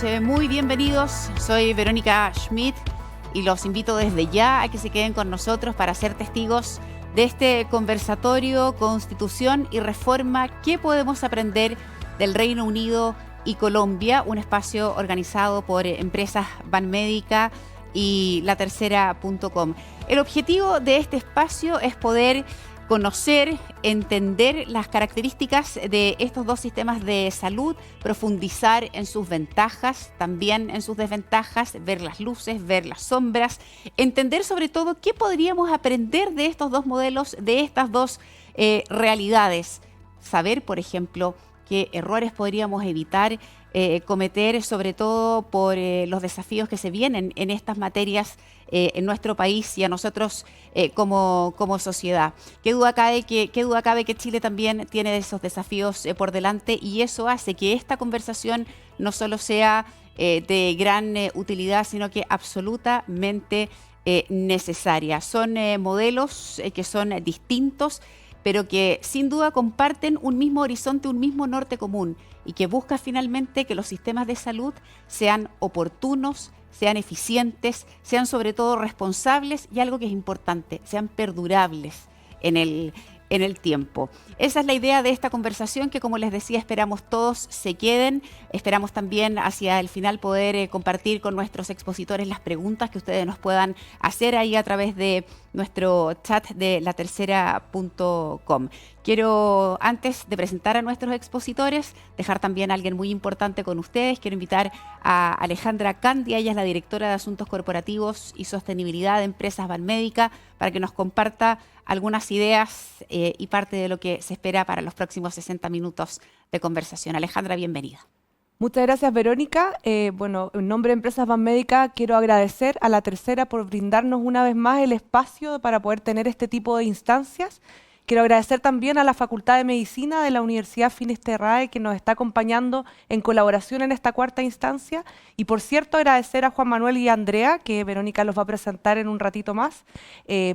muy bienvenidos. Soy Verónica Schmidt y los invito desde ya a que se queden con nosotros para ser testigos de este conversatorio Constitución y Reforma. ¿Qué podemos aprender del Reino Unido y Colombia? Un espacio organizado por empresas Banmédica y latercera.com. El objetivo de este espacio es poder conocer, entender las características de estos dos sistemas de salud, profundizar en sus ventajas, también en sus desventajas, ver las luces, ver las sombras, entender sobre todo qué podríamos aprender de estos dos modelos, de estas dos realidades. Saber, por ejemplo, qué errores podríamos evitar cometer, sobre todo por los desafíos que se vienen en estas materias en nuestro país y a nosotros como sociedad. Qué duda cabe que Chile también tiene esos desafíos por delante, y eso hace que esta conversación no solo sea de gran utilidad, sino que absolutamente necesaria. Son modelos que son distintos, pero que sin duda comparten un mismo horizonte, un mismo norte común, y que busca finalmente que los sistemas de salud sean oportunos, sean eficientes, sean sobre todo responsables y, algo que es importante, sean perdurables en el tiempo. Esa es la idea de esta conversación, que, como les decía, esperamos todos se queden. Esperamos también hacia el final poder compartir con nuestros expositores las preguntas que ustedes nos puedan hacer ahí a través de nuestro chat de latercera.com. Quiero, antes de presentar a nuestros expositores, dejar también a alguien muy importante con ustedes. Quiero invitar a Alejandra Candia. Ella es la directora de Asuntos Corporativos y Sostenibilidad de Empresas Banmédica, para que nos comparta algunas ideas y parte de lo que se espera para los próximos 60 minutos de conversación. Alejandra, bienvenida. Muchas gracias, Verónica. En nombre de Empresas Banmédica quiero agradecer a La Tercera por brindarnos una vez más el espacio para poder tener este tipo de instancias. Quiero agradecer también a la Facultad de Medicina de la Universidad Finisterrae, que nos está acompañando en colaboración en esta cuarta instancia. Y, por cierto, agradecer a Juan Manuel y a Andrea, que Verónica los va a presentar en un ratito más,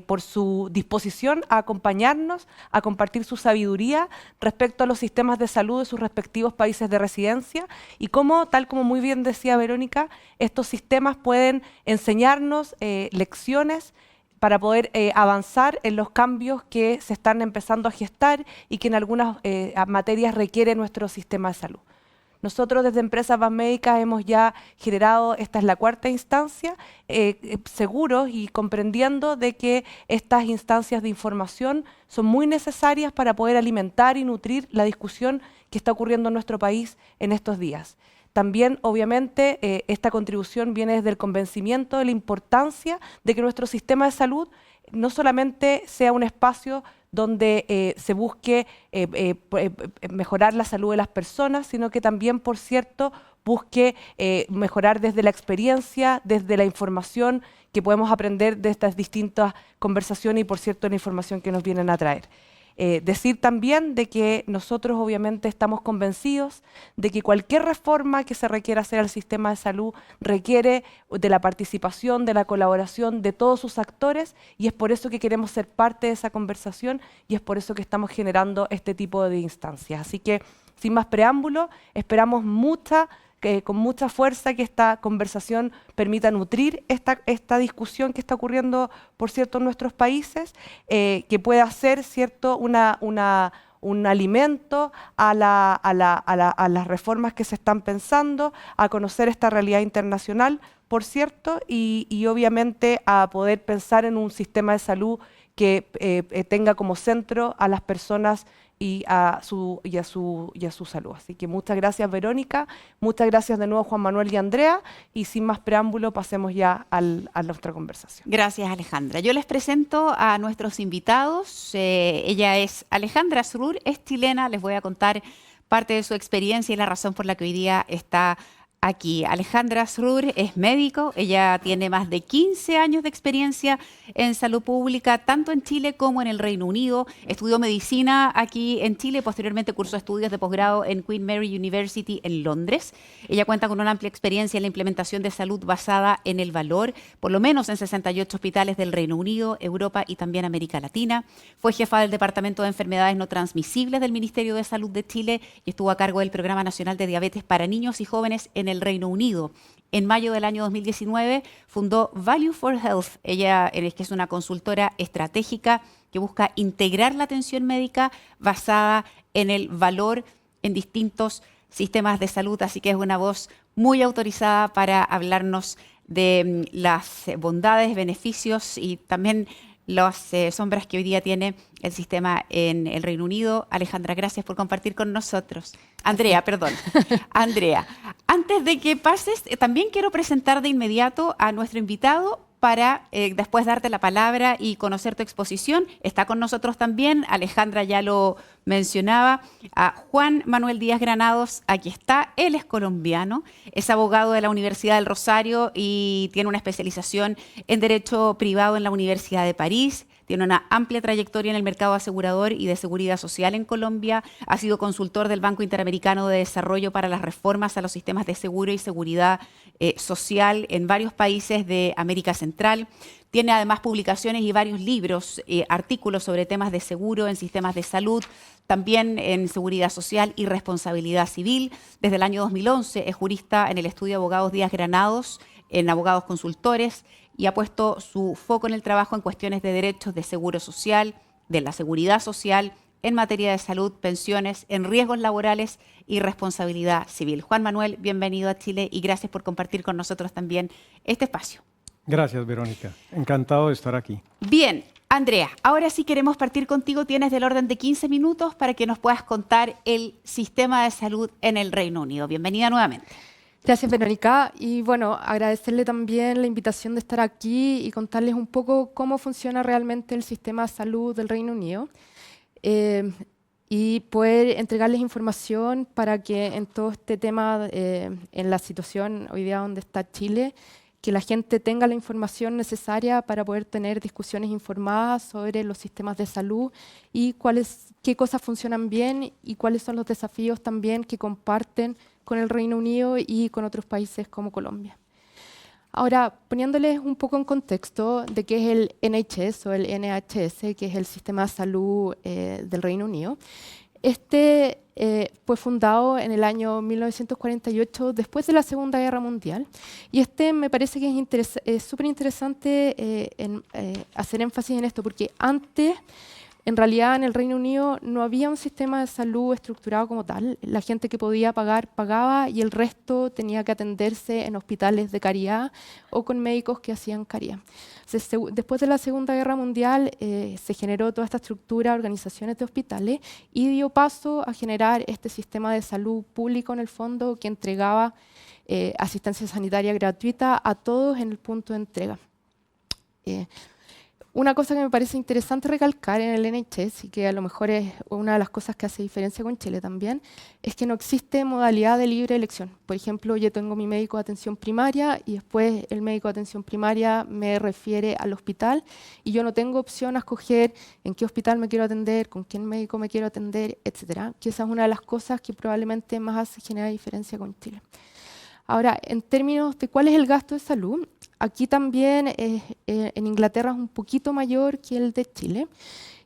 por su disposición a acompañarnos, a compartir su sabiduría respecto a los sistemas de salud de sus respectivos países de residencia, y cómo, tal como muy bien decía Verónica, estos sistemas pueden enseñarnos lecciones para poder avanzar en los cambios que se están empezando a gestar y que en algunas materias requiere nuestro sistema de salud. Nosotros desde Empresas Banmédicas hemos ya generado, esta es la cuarta instancia, seguros y comprendiendo de que estas instancias de información son muy necesarias para poder alimentar y nutrir la discusión que está ocurriendo en nuestro país en estos días. También, obviamente, esta contribución viene desde el convencimiento de la importancia de que nuestro sistema de salud no solamente sea un espacio donde se busque mejorar la salud de las personas, sino que también, por cierto, busque mejorar desde la experiencia, desde la información que podemos aprender de estas distintas conversaciones y, por cierto, la información que nos vienen a traer. Decir también de que nosotros obviamente estamos convencidos de que cualquier reforma que se requiera hacer al sistema de salud requiere de la participación, de la colaboración de todos sus actores, y es por eso que queremos ser parte de esa conversación y es por eso que estamos generando este tipo de instancias. Así que, sin más preámbulo, esperamos con mucha fuerza que esta conversación permita nutrir esta discusión que está ocurriendo, por cierto, en nuestros países, que pueda ser, cierto, un alimento a las reformas que se están pensando, a conocer esta realidad internacional, por cierto, y obviamente a poder pensar en un sistema de salud que tenga como centro a las personas y a su salud. Así que muchas gracias, Verónica, muchas gracias de nuevo, Juan Manuel y Andrea, y sin más preámbulo pasemos ya a nuestra conversación. Gracias, Alejandra. Yo les presento a nuestros invitados. Ella es Alejandra Sroor, es chilena. Les voy a contar parte de su experiencia y la razón por la que hoy día está aquí. Alejandra Sroor es médico. Ella tiene más de 15 años de experiencia en salud pública, tanto en Chile como en el Reino Unido. Estudió medicina aquí en Chile, posteriormente cursó estudios de posgrado en Queen Mary University en Londres. Ella cuenta con una amplia experiencia en la implementación de salud basada en el valor, por lo menos en 68 hospitales del Reino Unido, Europa y también América Latina. Fue jefa del Departamento de Enfermedades No Transmisibles del Ministerio de Salud de Chile y estuvo a cargo del Programa Nacional de Diabetes para Niños y Jóvenes en el Reino Unido. En mayo del año 2019 fundó Value for Health. Ella que es una consultora estratégica que busca integrar la atención médica basada en el valor en distintos sistemas de salud. Así que es una voz muy autorizada para hablarnos de las bondades, beneficios y también las sombras que hoy día tiene el sistema en el Reino Unido. Alejandra, gracias por compartir con nosotros. Andrea, perdón. Andrea, antes de que pases, también quiero presentar de inmediato a nuestro invitado para después darte la palabra y conocer tu exposición. Está con nosotros también, Alejandra ya lo mencionaba, a Juan Manuel Díaz Granados. Aquí está, él es colombiano, es abogado de la Universidad del Rosario y tiene una especialización en Derecho Privado en la Universidad de París. Tiene una amplia trayectoria en el mercado asegurador y de seguridad social en Colombia. Ha sido consultor del Banco Interamericano de Desarrollo para las reformas a los sistemas de seguro y seguridad social en varios países de América Central. Tiene además publicaciones y varios libros, artículos sobre temas de seguro en sistemas de salud, también en seguridad social y responsabilidad civil. Desde el año 2011 es jurista en el estudio de abogados Díaz Granados, en Abogados Consultores, y ha puesto su foco en el trabajo en cuestiones de derechos de seguro social, de la seguridad social, en materia de salud, pensiones, en riesgos laborales y responsabilidad civil. Juan Manuel, bienvenido a Chile y gracias por compartir con nosotros también este espacio. Gracias, Verónica. Encantado de estar aquí. Bien, Andrea, ahora sí queremos partir contigo. Tienes del orden de 15 minutos para que nos puedas contar el sistema de salud en el Reino Unido. Bienvenida nuevamente. Gracias, Verónica. Y bueno, agradecerle también la invitación de estar aquí y contarles un poco cómo funciona realmente el sistema de salud del Reino Unido y poder entregarles información para que en todo este tema, en la situación hoy día donde está Chile, que la gente tenga la información necesaria para poder tener discusiones informadas sobre los sistemas de salud y qué cosas funcionan bien y cuáles son los desafíos también que comparten con el Reino Unido y con otros países como Colombia. Ahora, poniéndoles un poco en contexto de qué es el NHS o el NHS, que es el sistema de salud del Reino Unido. Este fue fundado en el año 1948, después de la Segunda Guerra Mundial, y me parece que es súper interesante hacer énfasis en esto, porque antes, en realidad, en el Reino Unido no había un sistema de salud estructurado como tal. La gente que podía pagar, pagaba, y el resto tenía que atenderse en hospitales de caridad o con médicos que hacían caridad. Después de la Segunda Guerra Mundial se generó toda esta estructura, organizaciones de hospitales, y dio paso a generar este sistema de salud público en el fondo que entregaba asistencia sanitaria gratuita a todos en el punto de entrega. Una cosa que me parece interesante recalcar en el NHS, y que a lo mejor es una de las cosas que hace diferencia con Chile también, es que no existe modalidad de libre elección. Por ejemplo, yo tengo mi médico de atención primaria y después el médico de atención primaria me refiere al hospital y yo no tengo opción a escoger en qué hospital me quiero atender, con qué médico me quiero atender, etcétera. Que esa es una de las cosas que probablemente más hace generar diferencia con Chile. Ahora, en términos de cuál es el gasto de salud, aquí también en Inglaterra es un poquito mayor que el de Chile,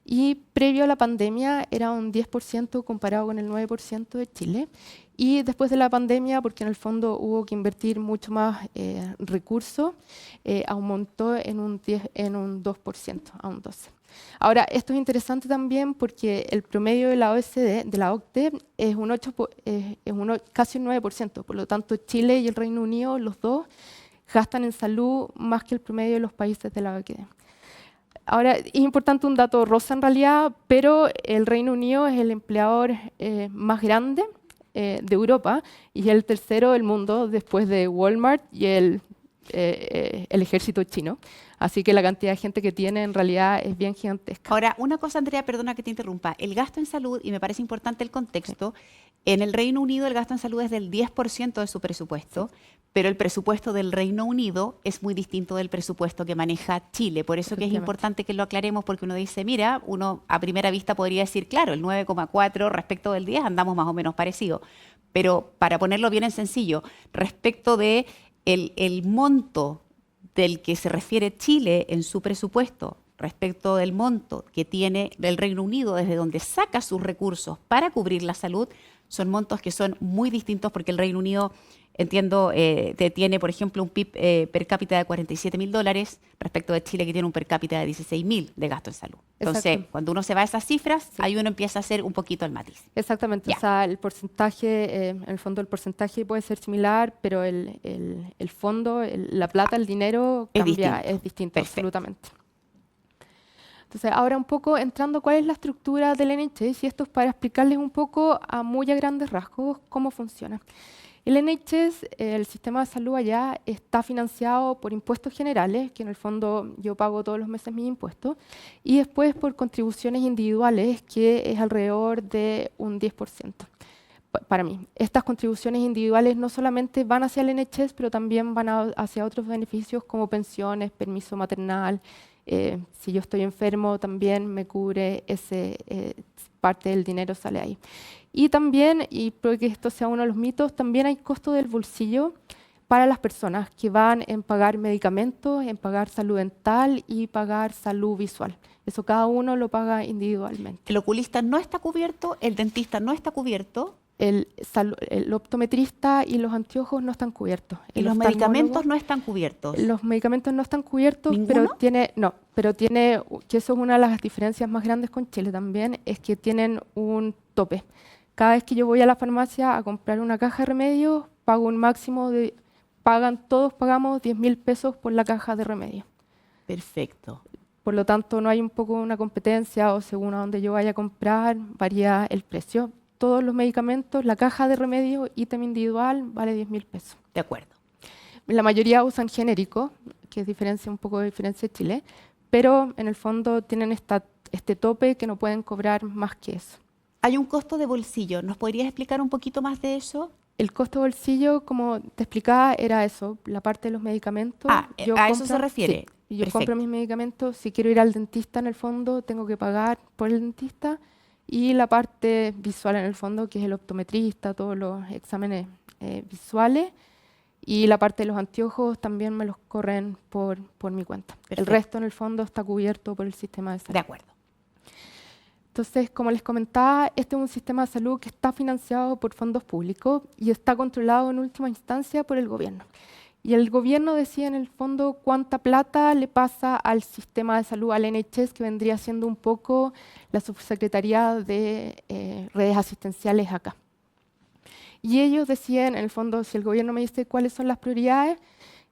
y previo a la pandemia era un 10% comparado con el 9% de Chile, y después de la pandemia, porque en el fondo hubo que invertir mucho más recursos, aumentó en un 2%, a un 12%. Ahora, esto es interesante también porque el promedio de la OECD, de la OCDE, es casi un 9%. Por lo tanto, Chile y el Reino Unido, los dos, gastan en salud más que el promedio de los países de la OCDE. Ahora, es importante un dato rosa en realidad, pero el Reino Unido es el empleador más grande de Europa y el tercero del mundo después de Walmart y el ejército chino. Así que la cantidad de gente que tiene en realidad es bien gigantesca. Ahora, una cosa, Andrea, perdona que te interrumpa. El gasto en salud, y me parece importante el contexto, en el Reino Unido el gasto en salud es del 10% de su presupuesto, pero el presupuesto del Reino Unido es muy distinto del presupuesto que maneja Chile. Por eso que es importante que lo aclaremos, porque uno dice, mira, uno a primera vista podría decir, claro, el 9,4 respecto del 10 andamos más o menos parecido. Pero para ponerlo bien en sencillo, respecto de el monto del que se refiere Chile en su presupuesto respecto del monto que tiene el Reino Unido desde donde saca sus recursos para cubrir la salud, son montos que son muy distintos porque el Reino Unido entiendo, tiene, por ejemplo, un PIB per cápita de $47.000 respecto de Chile, que tiene un per cápita de 16.000 de gasto en salud. Entonces, Exacto. cuando uno se va a esas cifras, Sí. ahí uno empieza a hacer un poquito el matiz. Exactamente, Ya. o sea, el porcentaje, en el fondo el porcentaje puede ser similar, pero el fondo, la plata, el dinero Es cambia, distinto. es distinto, Perfecto. absolutamente. Entonces, ahora un poco entrando cuál es la estructura del NHS, y esto es para explicarles un poco a muy a grandes rasgos cómo funciona. El NHS, el sistema de salud allá, está financiado por impuestos generales, que en el fondo yo pago todos los meses mis impuestos, y después por contribuciones individuales, que es alrededor de un 10%. Para mí, estas contribuciones individuales no solamente van hacia el NHS, pero también van hacia otros beneficios como pensiones, permiso maternal. Si yo estoy enfermo, también me cubre parte del dinero sale ahí. Y también, y puede que esto sea uno de los mitos, también hay costo del bolsillo para las personas que van en pagar medicamentos, en pagar salud dental y pagar salud visual. Eso cada uno lo paga individualmente. El oculista no está cubierto, el dentista no está cubierto, El optometrista y los anteojos no están cubiertos. y El los oftalmólogo, medicamentos no están cubiertos. Los medicamentos no están cubiertos, ¿Ninguno? pero tiene, que eso es una de las diferencias más grandes con Chile también, es que tienen un tope. Cada vez que yo voy a la farmacia a comprar una caja de remedios, pago un máximo de, todos pagamos 10.000 pesos por la caja de remedios. Perfecto. Por lo tanto, no hay un poco una competencia o según a donde yo vaya a comprar, varía el precio. Todos los medicamentos, la caja de remedio, ítem individual, vale 10.000 pesos. De acuerdo. La mayoría usan genérico, que es un poco de diferencia de Chile, pero en el fondo tienen este tope que no pueden cobrar más que eso. Hay un costo de bolsillo. ¿Nos podrías explicar un poquito más de eso? El costo de bolsillo, como te explicaba, era eso, la parte de los medicamentos. A eso se refiere. Sí, yo Perfecto. compro mis medicamentos. Si quiero ir al dentista, en el fondo, tengo que pagar por el dentista. Y la parte visual, en el fondo, que es el optometrista, todos los exámenes visuales. Y la parte de los anteojos también me los corren por mi cuenta. Perfecto. El resto, en el fondo, está cubierto por el sistema de salud. De acuerdo. Entonces, como les comentaba, este es un sistema de salud que está financiado por fondos públicos y está controlado en última instancia por el gobierno. Y el gobierno decide en el fondo cuánta plata le pasa al sistema de salud, al NHS, que vendría siendo un poco la subsecretaría de redes asistenciales acá. Y ellos deciden, en el fondo, si el gobierno me dice cuáles son las prioridades,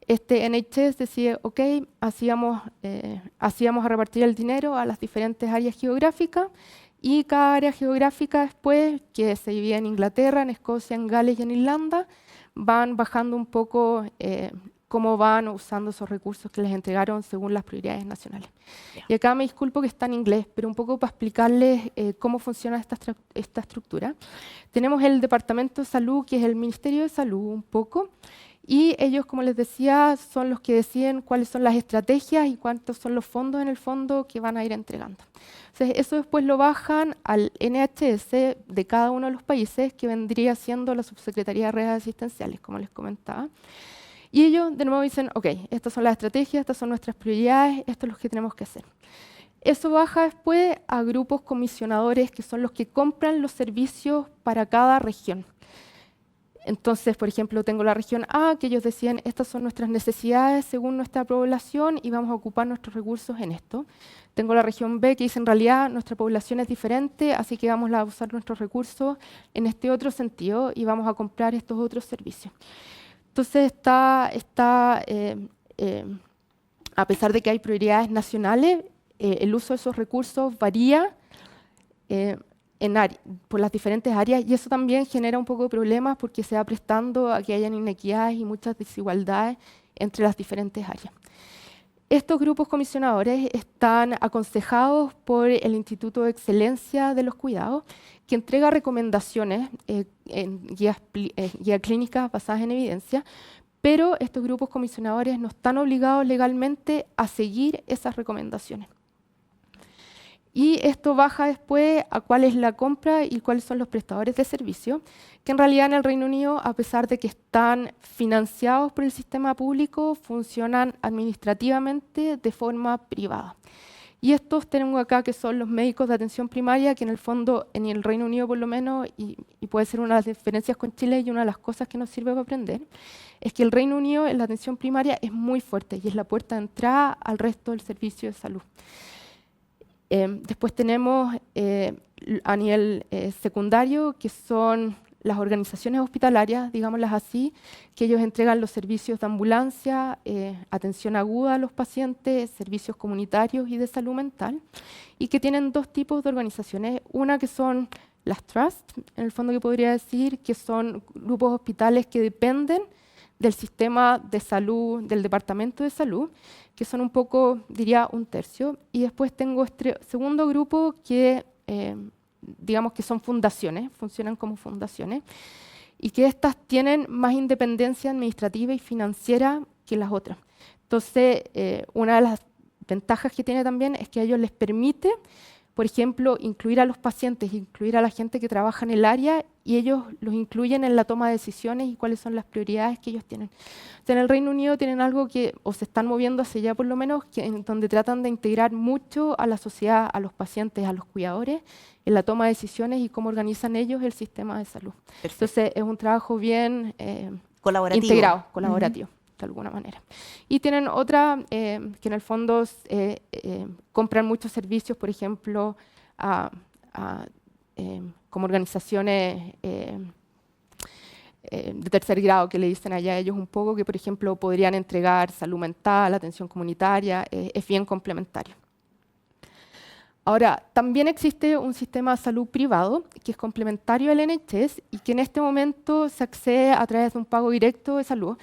este NHS decide, ok, así vamos a repartir el dinero a las diferentes áreas geográficas, y cada área geográfica después, que se divide en Inglaterra, en Escocia, en Gales y en Irlanda, van bajando un poco cómo van usando esos recursos que les entregaron según las prioridades nacionales. Ya. Y acá me disculpo que está en inglés, pero un poco para explicarles cómo funciona esta estructura. Tenemos el Departamento de Salud, que es el Ministerio de Salud un poco, y ellos, como les decía, son los que deciden cuáles son las estrategias y cuántos son los fondos en el fondo que van a ir entregando. Entonces, eso después lo bajan al NHS de cada uno de los países, que vendría siendo la Subsecretaría de Redes Asistenciales, como les comentaba. Y ellos de nuevo dicen, ok, estas son las estrategias, estas son nuestras prioridades, esto es lo que tenemos que hacer. Eso baja después a grupos comisionadores, que son los que compran los servicios para cada región. Entonces, por ejemplo, tengo la región A, que ellos decían, estas son nuestras necesidades según nuestra población y vamos a ocupar nuestros recursos en esto. Tengo la región B, que dice, en realidad nuestra población es diferente, así que vamos a usar nuestros recursos en este otro sentido y vamos a comprar estos otros servicios. Entonces, a pesar de que hay prioridades nacionales, el uso de esos recursos varía por las diferentes áreas, y eso también genera un poco de problemas porque se va prestando a que hayan inequidades y muchas desigualdades entre las diferentes áreas. Estos grupos comisionadores están aconsejados por el Instituto de Excelencia de los Cuidados, que entrega recomendaciones en guías clínicas basadas en evidencia, pero estos grupos comisionadores no están obligados legalmente a seguir esas recomendaciones. Y esto baja después a cuál es la compra y cuáles son los prestadores de servicio, que en realidad en el Reino Unido, a pesar de que están financiados por el sistema público, funcionan administrativamente de forma privada. Y estos tengo acá que son los médicos de atención primaria, que en el fondo, en el Reino Unido por lo menos, y puede ser una de las diferencias con Chile y una de las cosas que nos sirve para aprender, es que el Reino Unido en la atención primaria es muy fuerte y es la puerta de entrada al resto del servicio de salud. Después tenemos a nivel secundario, que son las organizaciones hospitalarias, digámoslas así, que ellos entregan los servicios de ambulancia, atención aguda a los pacientes, servicios comunitarios y de salud mental, y que tienen dos tipos de organizaciones. Una que son las trusts, en el fondo que podría decir, que son grupos hospitales que dependen del sistema de salud, del departamento de salud, que son un poco, diría, un tercio. Y después tengo este segundo grupo que digamos que son fundaciones, funcionan como fundaciones, y que estas tienen más independencia administrativa y financiera que las otras. Entonces, una de las ventajas que tiene también es que a ellos les permite, por ejemplo, incluir a los pacientes, incluir a la gente que trabaja en el área, y ellos los incluyen en la toma de decisiones y cuáles son las prioridades que ellos tienen. O sea, en el Reino Unido tienen algo que, o se están moviendo hacia allá por lo menos, en donde tratan de integrar mucho a la sociedad, a los pacientes, a los cuidadores, en la toma de decisiones y cómo organizan ellos el sistema de salud. Perfecto. Entonces, es un trabajo bien Colaborativo. integrado, colaborativo. De alguna manera. Y tienen otra que en el fondo compran muchos servicios, por ejemplo, como organizaciones de tercer grado, que le dicen allá a ellos un poco, que por ejemplo podrían entregar salud mental, atención comunitaria, es bien complementario. Ahora, también existe un sistema de salud privado que es complementario al NHS y que en este momento se accede a través de un pago directo de salud.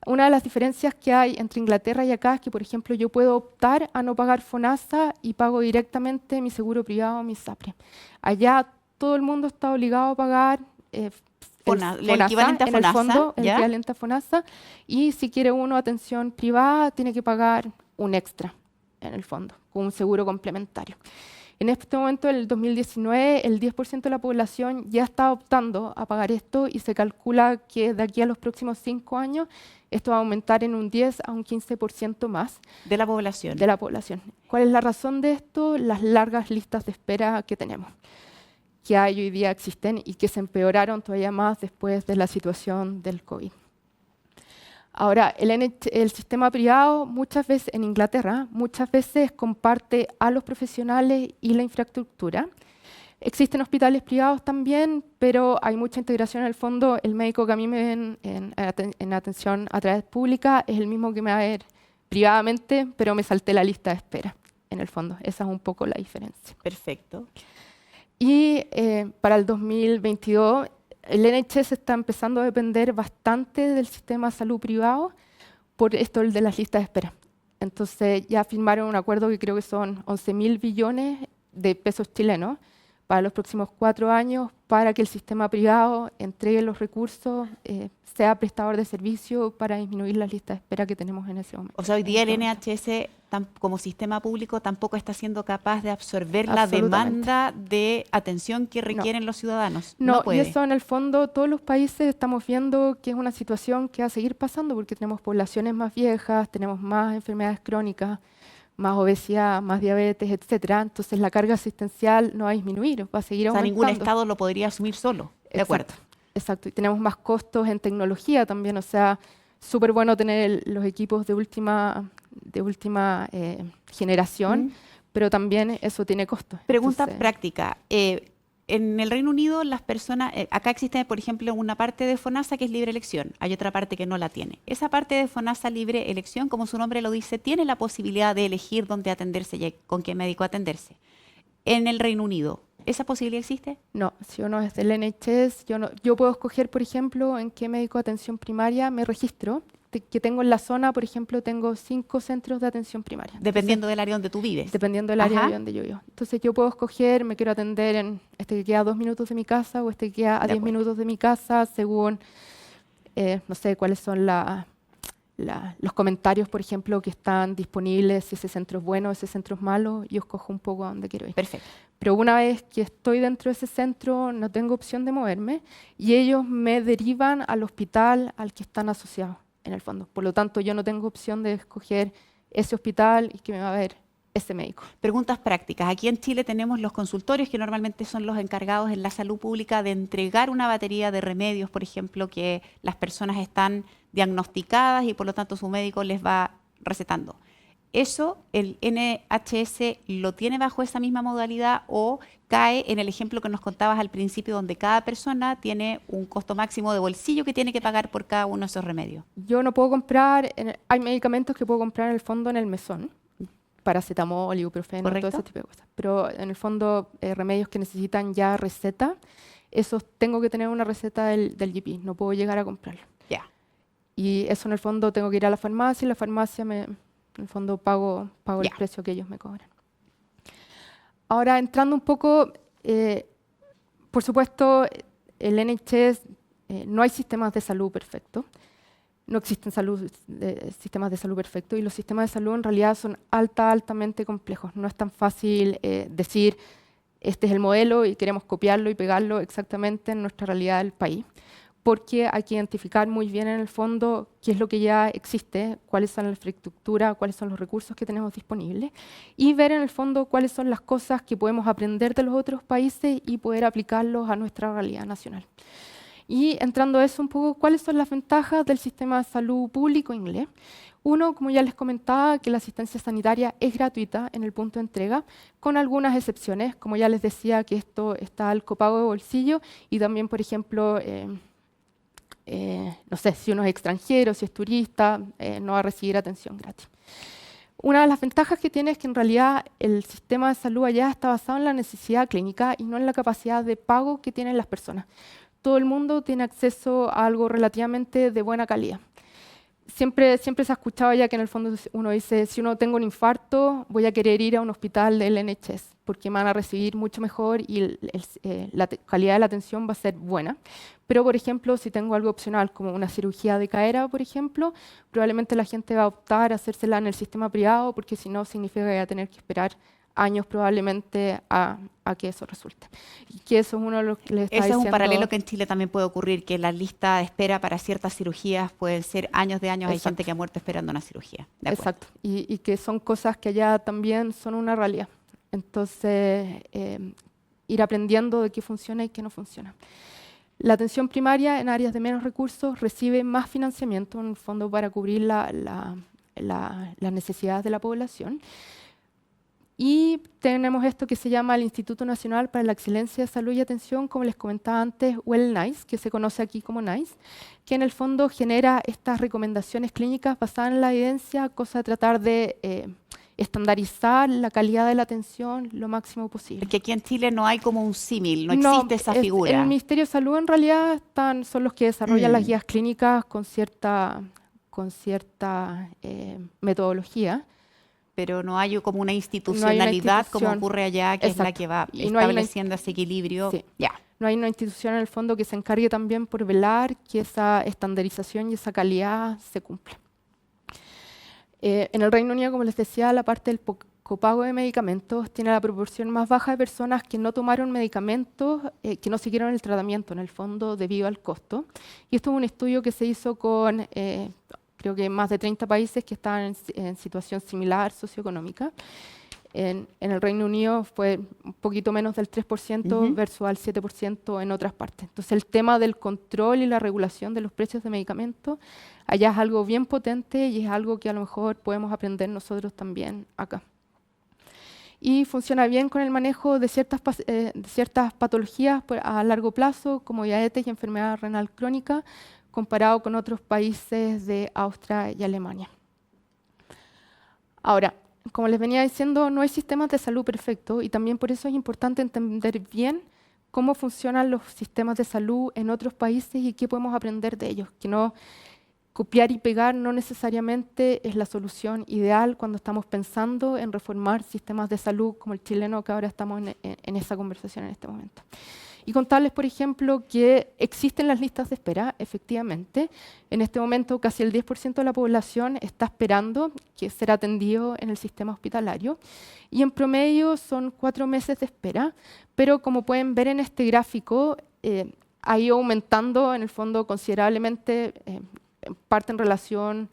Una de las diferencias que hay entre Inglaterra y acá es que, por ejemplo, yo puedo optar a no pagar FONASA y pago directamente mi seguro privado, mi SAPRE. Allá todo el mundo está obligado a pagar el FONASA, equivalente a en el FONASA, fondo, el ¿ya? equivalente a FONASA, y si quiere uno atención privada, tiene que pagar un extra, en el fondo, con un seguro complementario. En este momento, en el 2019, el 10% de la población ya está optando a pagar esto y se calcula que de aquí a los próximos 5 años esto va a aumentar en un 10 a un 15% más De la población. de la población. ¿Cuál es la razón de esto? Las largas listas de espera que tenemos, que hay hoy día existen y que se empeoraron todavía más después de la situación del COVID. Ahora, el sistema privado muchas veces en Inglaterra, muchas veces comparte a los profesionales y la infraestructura. Existen hospitales privados también, pero hay mucha integración en el fondo. El médico que a mí me ven en atención a través pública es el mismo que me va a ver privadamente, pero me salté la lista de espera, en el fondo. Esa es un poco la diferencia. Perfecto. Y para el 2022, el NHS está empezando a depender bastante del sistema de salud privado por esto de las listas de espera. Entonces ya firmaron un acuerdo que creo que son 11.000 billones de pesos chilenos para los próximos 4 años para que el sistema privado entregue los recursos, sea prestador de servicio para disminuir las listas de espera que tenemos en ese momento. O sea, hoy día el NHS como sistema público tampoco está siendo capaz de absorber la demanda de atención que requieren los ciudadanos. No puede. Y eso en el fondo todos los países estamos viendo que es una situación que va a seguir pasando porque tenemos poblaciones más viejas, tenemos más enfermedades crónicas, más obesidad, más diabetes, etcétera. Entonces la carga asistencial no va a disminuir, va a seguir aumentando. O sea, ningún estado lo podría asumir solo. De acuerdo. Exacto. Y tenemos más costos en tecnología también. O sea, súper bueno tener los equipos de última generación, pero también eso tiene costos. Pregunta práctica. En el Reino Unido, las personas, acá existe, por ejemplo, una parte de FONASA que es libre elección, hay otra parte que no la tiene. Esa parte de FONASA libre elección, como su nombre lo dice, tiene la posibilidad de elegir dónde atenderse y con qué médico atenderse. En el Reino Unido, ¿esa posibilidad existe? No, si uno es del NHS, yo puedo escoger, por ejemplo, en qué médico de atención primaria me registro. Que tengo en la zona, por ejemplo, tengo 5 centros de atención primaria. Dependiendo del área donde tú vives. Dependiendo del área donde yo vivo. Entonces yo puedo escoger, me quiero atender en este que queda a 2 minutos de mi casa o este que queda a 10 minutos de mi casa, según, no sé, cuáles son los comentarios, por ejemplo, que están disponibles, si ese centro es bueno, ese centro es malo, yo escojo un poco a dónde quiero ir. Perfecto. Pero una vez que estoy dentro de ese centro, no tengo opción de moverme y ellos me derivan al hospital al que están asociados. En el fondo. Por lo tanto, yo no tengo opción de escoger ese hospital y que me va a ver ese médico. Preguntas prácticas. Aquí en Chile tenemos los consultorios que normalmente son los encargados en la salud pública de entregar una batería de remedios, por ejemplo, que las personas están diagnosticadas y por lo tanto su médico les va recetando. ¿Eso el NHS lo tiene bajo esa misma modalidad o cae en el ejemplo que nos contabas al principio, donde cada persona tiene un costo máximo de bolsillo que tiene que pagar por cada uno de esos remedios? Yo no puedo comprar, hay medicamentos que puedo comprar en el fondo en el mesón, paracetamol, ibuprofeno, todo ese tipo de cosas. Pero en el fondo, remedios que necesitan ya receta, esos tengo que tener una receta del GP, no puedo llegar a comprarlo. Ya. Y eso en el fondo tengo que ir a la farmacia y la farmacia en el fondo pago el precio que ellos me cobran. Ahora, entrando un poco, por supuesto, el NHS, no hay sistemas de salud perfectos. No existen sistemas de salud perfectos y los sistemas de salud en realidad son altamente complejos. No es tan fácil decir, este es el modelo y queremos copiarlo y pegarlo exactamente en nuestra realidad del país, porque hay que identificar muy bien en el fondo qué es lo que ya existe, cuáles son la infraestructura, cuáles son los recursos que tenemos disponibles y ver en el fondo cuáles son las cosas que podemos aprender de los otros países y poder aplicarlos a nuestra realidad nacional. Y entrando a eso un poco, ¿cuáles son las ventajas del sistema de salud público inglés? Uno, como ya les comentaba, que la asistencia sanitaria es gratuita en el punto de entrega, con algunas excepciones, como ya les decía, que esto está al copago de bolsillo y también, por ejemplo, no sé, si uno es extranjero, si es turista, no va a recibir atención gratis. Una de las ventajas que tiene es que en realidad el sistema de salud allá está basado en la necesidad clínica y no en la capacidad de pago que tienen las personas. Todo el mundo tiene acceso a algo relativamente de buena calidad. Siempre se ha escuchado ya que en el fondo uno dice, si uno tengo un infarto, voy a querer ir a un hospital del NHS porque me van a recibir mucho mejor y la calidad de la atención va a ser buena. Pero, por ejemplo, si tengo algo opcional como una cirugía de cadera, por ejemplo, probablemente la gente va a optar a hacérsela en el sistema privado porque si no significa que va a tener que esperar años probablemente a que eso resulte. Y que eso es uno de los que les está diciendo. Ese es un paralelo que en Chile también puede ocurrir, que la lista de espera para ciertas cirugías pueden ser años de años. Exacto. Hay gente que ha muerto esperando una cirugía. Exacto. Y que son cosas que allá también son una realidad. Entonces, ir aprendiendo de qué funciona y qué no funciona. La atención primaria en áreas de menos recursos recibe más financiamiento en el fondo para cubrir las necesidades de la población. Y tenemos esto que se llama el Instituto Nacional para la Excelencia de Salud y Atención, como les comentaba antes, o el NICE, que se conoce aquí como NICE, que en el fondo genera estas recomendaciones clínicas basadas en la evidencia, cosa de tratar de estandarizar la calidad de la atención lo máximo posible. Porque aquí en Chile no hay como un símil, no existe esa figura. En el Ministerio de Salud en realidad son los que desarrollan las guías clínicas con cierta metodología. Pero no hay como una institucionalidad como ocurre allá, que Exacto. es la que va Y no estableciendo ese equilibrio. Sí. Ya. No hay una institución en el fondo que se encargue también por velar que esa estandarización y esa calidad se cumpla. En el Reino Unido, como les decía, la parte del copago de medicamentos tiene la proporción más baja de personas que no tomaron medicamentos, que no siguieron el tratamiento, en el fondo, debido al costo. Y esto es un estudio que se hizo con creo que más de 30 países que estaban en situación similar socioeconómica. En el Reino Unido fue un poquito menos del 3% versus al 7% en otras partes. Entonces el tema del control y la regulación de los precios de medicamentos allá es algo bien potente y es algo que a lo mejor podemos aprender nosotros también acá. Y funciona bien con el manejo de ciertas patologías a largo plazo, como diabetes y enfermedad renal crónica, comparado con otros países de Austria y Alemania. Ahora, como les venía diciendo, no hay sistemas de salud perfectos y también por eso es importante entender bien cómo funcionan los sistemas de salud en otros países y qué podemos aprender de ellos. Que no copiar y pegar no necesariamente es la solución ideal cuando estamos pensando en reformar sistemas de salud como el chileno, que ahora estamos en esa conversación en este momento. Y contarles, por ejemplo, que existen las listas de espera, efectivamente. En este momento, casi el 10% de la población está esperando que ser atendido en el sistema hospitalario. Y en promedio son 4 meses de espera. Pero como pueden ver en este gráfico, ha ido aumentando en el fondo considerablemente, en parte en relación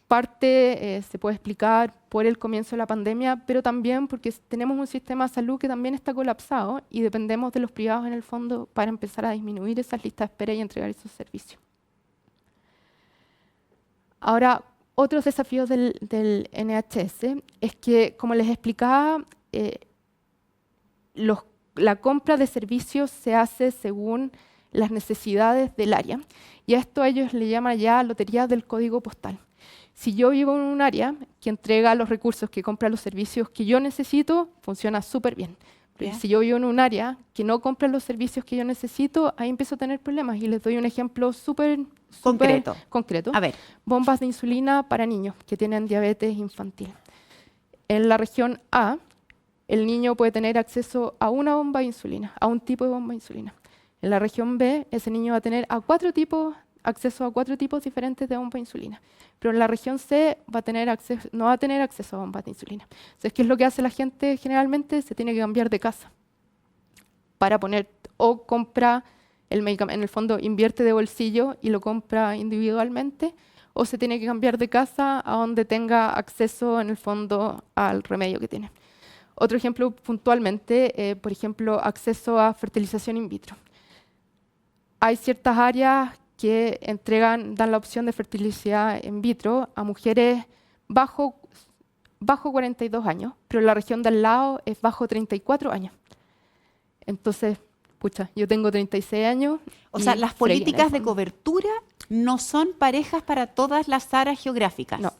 Parte se puede explicar por el comienzo de la pandemia, pero también porque tenemos un sistema de salud que también está colapsado y dependemos de los privados en el fondo para empezar a disminuir esas listas de espera y entregar esos servicios. Ahora, otros desafíos del NHS es que, como les explicaba, la compra de servicios se hace según las necesidades del área. Y a esto ellos le llaman ya lotería del código postal. Si yo vivo en un área que entrega los recursos, que compra los servicios que yo necesito, funciona súper bien. Pero si yo vivo en un área que no compra los servicios que yo necesito, ahí empiezo a tener problemas. Y les doy un ejemplo súper concreto. A ver. Bombas de insulina para niños que tienen diabetes infantil. En la región A, el niño puede tener acceso a una bomba de insulina, a un tipo de bomba de insulina. En la región B, ese niño va a tener acceso a 4 tipos diferentes de bomba de insulina. Pero en la región C no va a tener acceso a bombas de insulina. Entonces, ¿qué es lo que hace la gente generalmente? Se tiene que cambiar de casa para poner, o compra el medicamento, en el fondo invierte de bolsillo y lo compra individualmente, o se tiene que cambiar de casa a donde tenga acceso, en el fondo, al remedio que tiene. Otro ejemplo puntualmente, por ejemplo, acceso a fertilización in vitro. Hay ciertas áreas que dan la opción de fertilidad in vitro a mujeres bajo 42 años, pero la región de al lado es bajo 34 años. Entonces, pucha, yo tengo 36 años. O sea, las políticas de cobertura no son parejas para todas las áreas geográficas. No.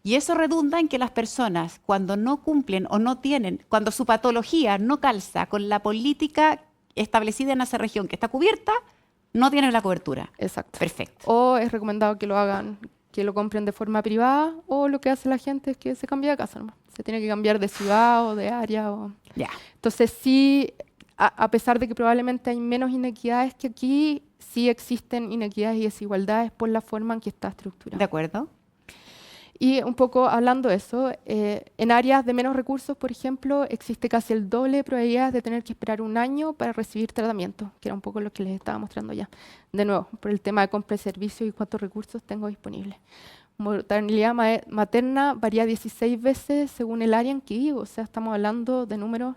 Y eso redunda en que las personas, cuando no cumplen o no tienen, cuando su patología no calza con la política establecida en esa región que está cubierta, no tienen la cobertura. Exacto. Perfecto. O es recomendado que lo hagan, que lo compren de forma privada, o lo que hace la gente es que se cambia de casa nomás. Se tiene que cambiar de ciudad o de área. Ya. Entonces sí, a pesar de que probablemente hay menos inequidades que aquí, sí existen inequidades y desigualdades por la forma en que está estructurado. ¿De acuerdo? Y un poco hablando de eso, en áreas de menos recursos, por ejemplo, existe casi el doble de probabilidades de tener que esperar un año para recibir tratamiento, que era un poco lo que les estaba mostrando ya. De nuevo, por el tema de compra de servicios y cuántos recursos tengo disponibles. Mortalidad materna varía 16 veces según el área en que vivo. O sea, estamos hablando de números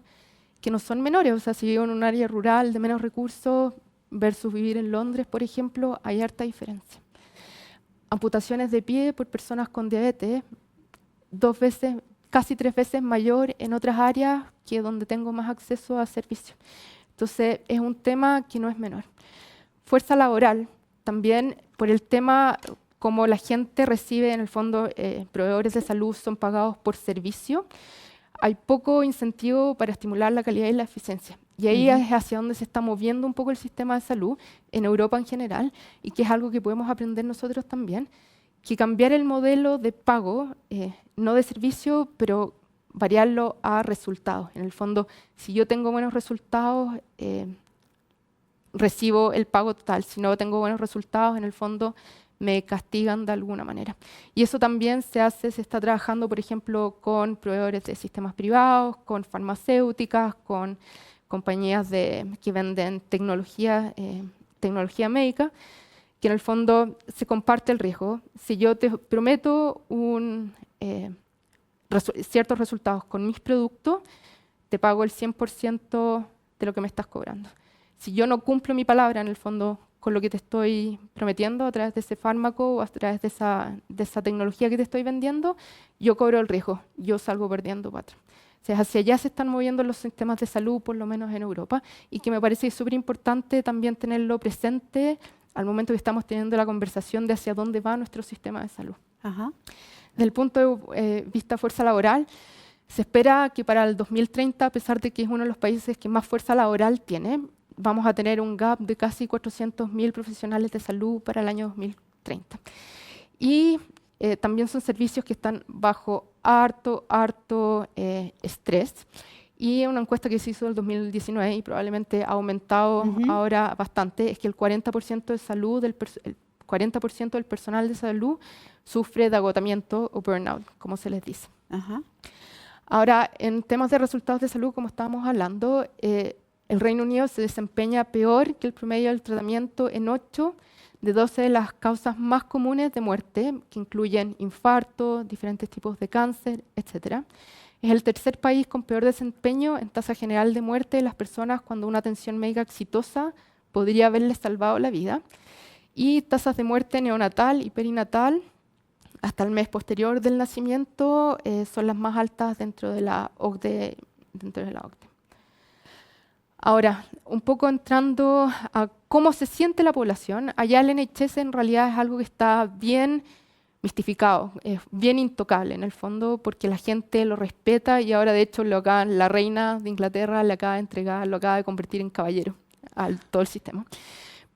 que no son menores. O sea, si vivo en un área rural de menos recursos versus vivir en Londres, por ejemplo, hay harta diferencia. Amputaciones de pie por personas con diabetes, 2 veces, casi 3 veces mayor en otras áreas que donde tengo más acceso a servicios. Entonces, es un tema que no es menor. Fuerza laboral, también por el tema como la gente recibe, en el fondo, proveedores de salud son pagados por servicio, hay poco incentivo para estimular la calidad y la eficiencia. Y ahí es hacia donde se está moviendo un poco el sistema de salud, en Europa en general, y que es algo que podemos aprender nosotros también, que cambiar el modelo de pago, no de servicio, pero variarlo a resultados. En el fondo, si yo tengo buenos resultados, recibo el pago total. Si no tengo buenos resultados, en el fondo me castigan de alguna manera. Y eso también se está trabajando, por ejemplo, con proveedores de sistemas privados, con farmacéuticas, con compañías que venden tecnología médica, que en el fondo se comparte el riesgo. Si yo te prometo ciertos resultados con mis productos, te pago el 100% de lo que me estás cobrando. Si yo no cumplo mi palabra, en el fondo, con lo que te estoy prometiendo a través de ese fármaco o a través de esa tecnología que te estoy vendiendo, yo cobro el riesgo, yo salgo perdiendo patria. O sea, hacia allá se están moviendo los sistemas de salud, por lo menos en Europa, y que me parece súper importante también tenerlo presente al momento que estamos teniendo la conversación de hacia dónde va nuestro sistema de salud. Ajá. Desde el punto de vista fuerza laboral, se espera que para el 2030, a pesar de que es uno de los países que más fuerza laboral tiene, vamos a tener un gap de casi 400.000 profesionales de salud para el año 2030. Y también son servicios que están bajo harto estrés. Y una encuesta que se hizo en el 2019 y probablemente ha aumentado ahora bastante, es que el 40% de salud el 40% del personal de salud sufre de agotamiento o burnout, como se les dice. Ajá. Ahora, en temas de resultados de salud, como estábamos hablando, el Reino Unido se desempeña peor que el promedio del tratamiento en 8 de 12 de las causas más comunes de muerte, que incluyen infarto, diferentes tipos de cáncer, etc. Es el tercer país con peor desempeño en tasa general de muerte de las personas cuando una atención médica exitosa podría haberles salvado la vida. Y tasas de muerte neonatal y perinatal hasta el mes posterior del nacimiento son las más altas dentro de la OCDE. Ahora, un poco entrando a cómo se siente la población, allá el NHS en realidad es algo que está bien mistificado, es bien intocable en el fondo, porque la gente lo respeta y ahora de hecho la reina de Inglaterra le acaba de entregar, lo acaba de convertir en caballero a todo el sistema.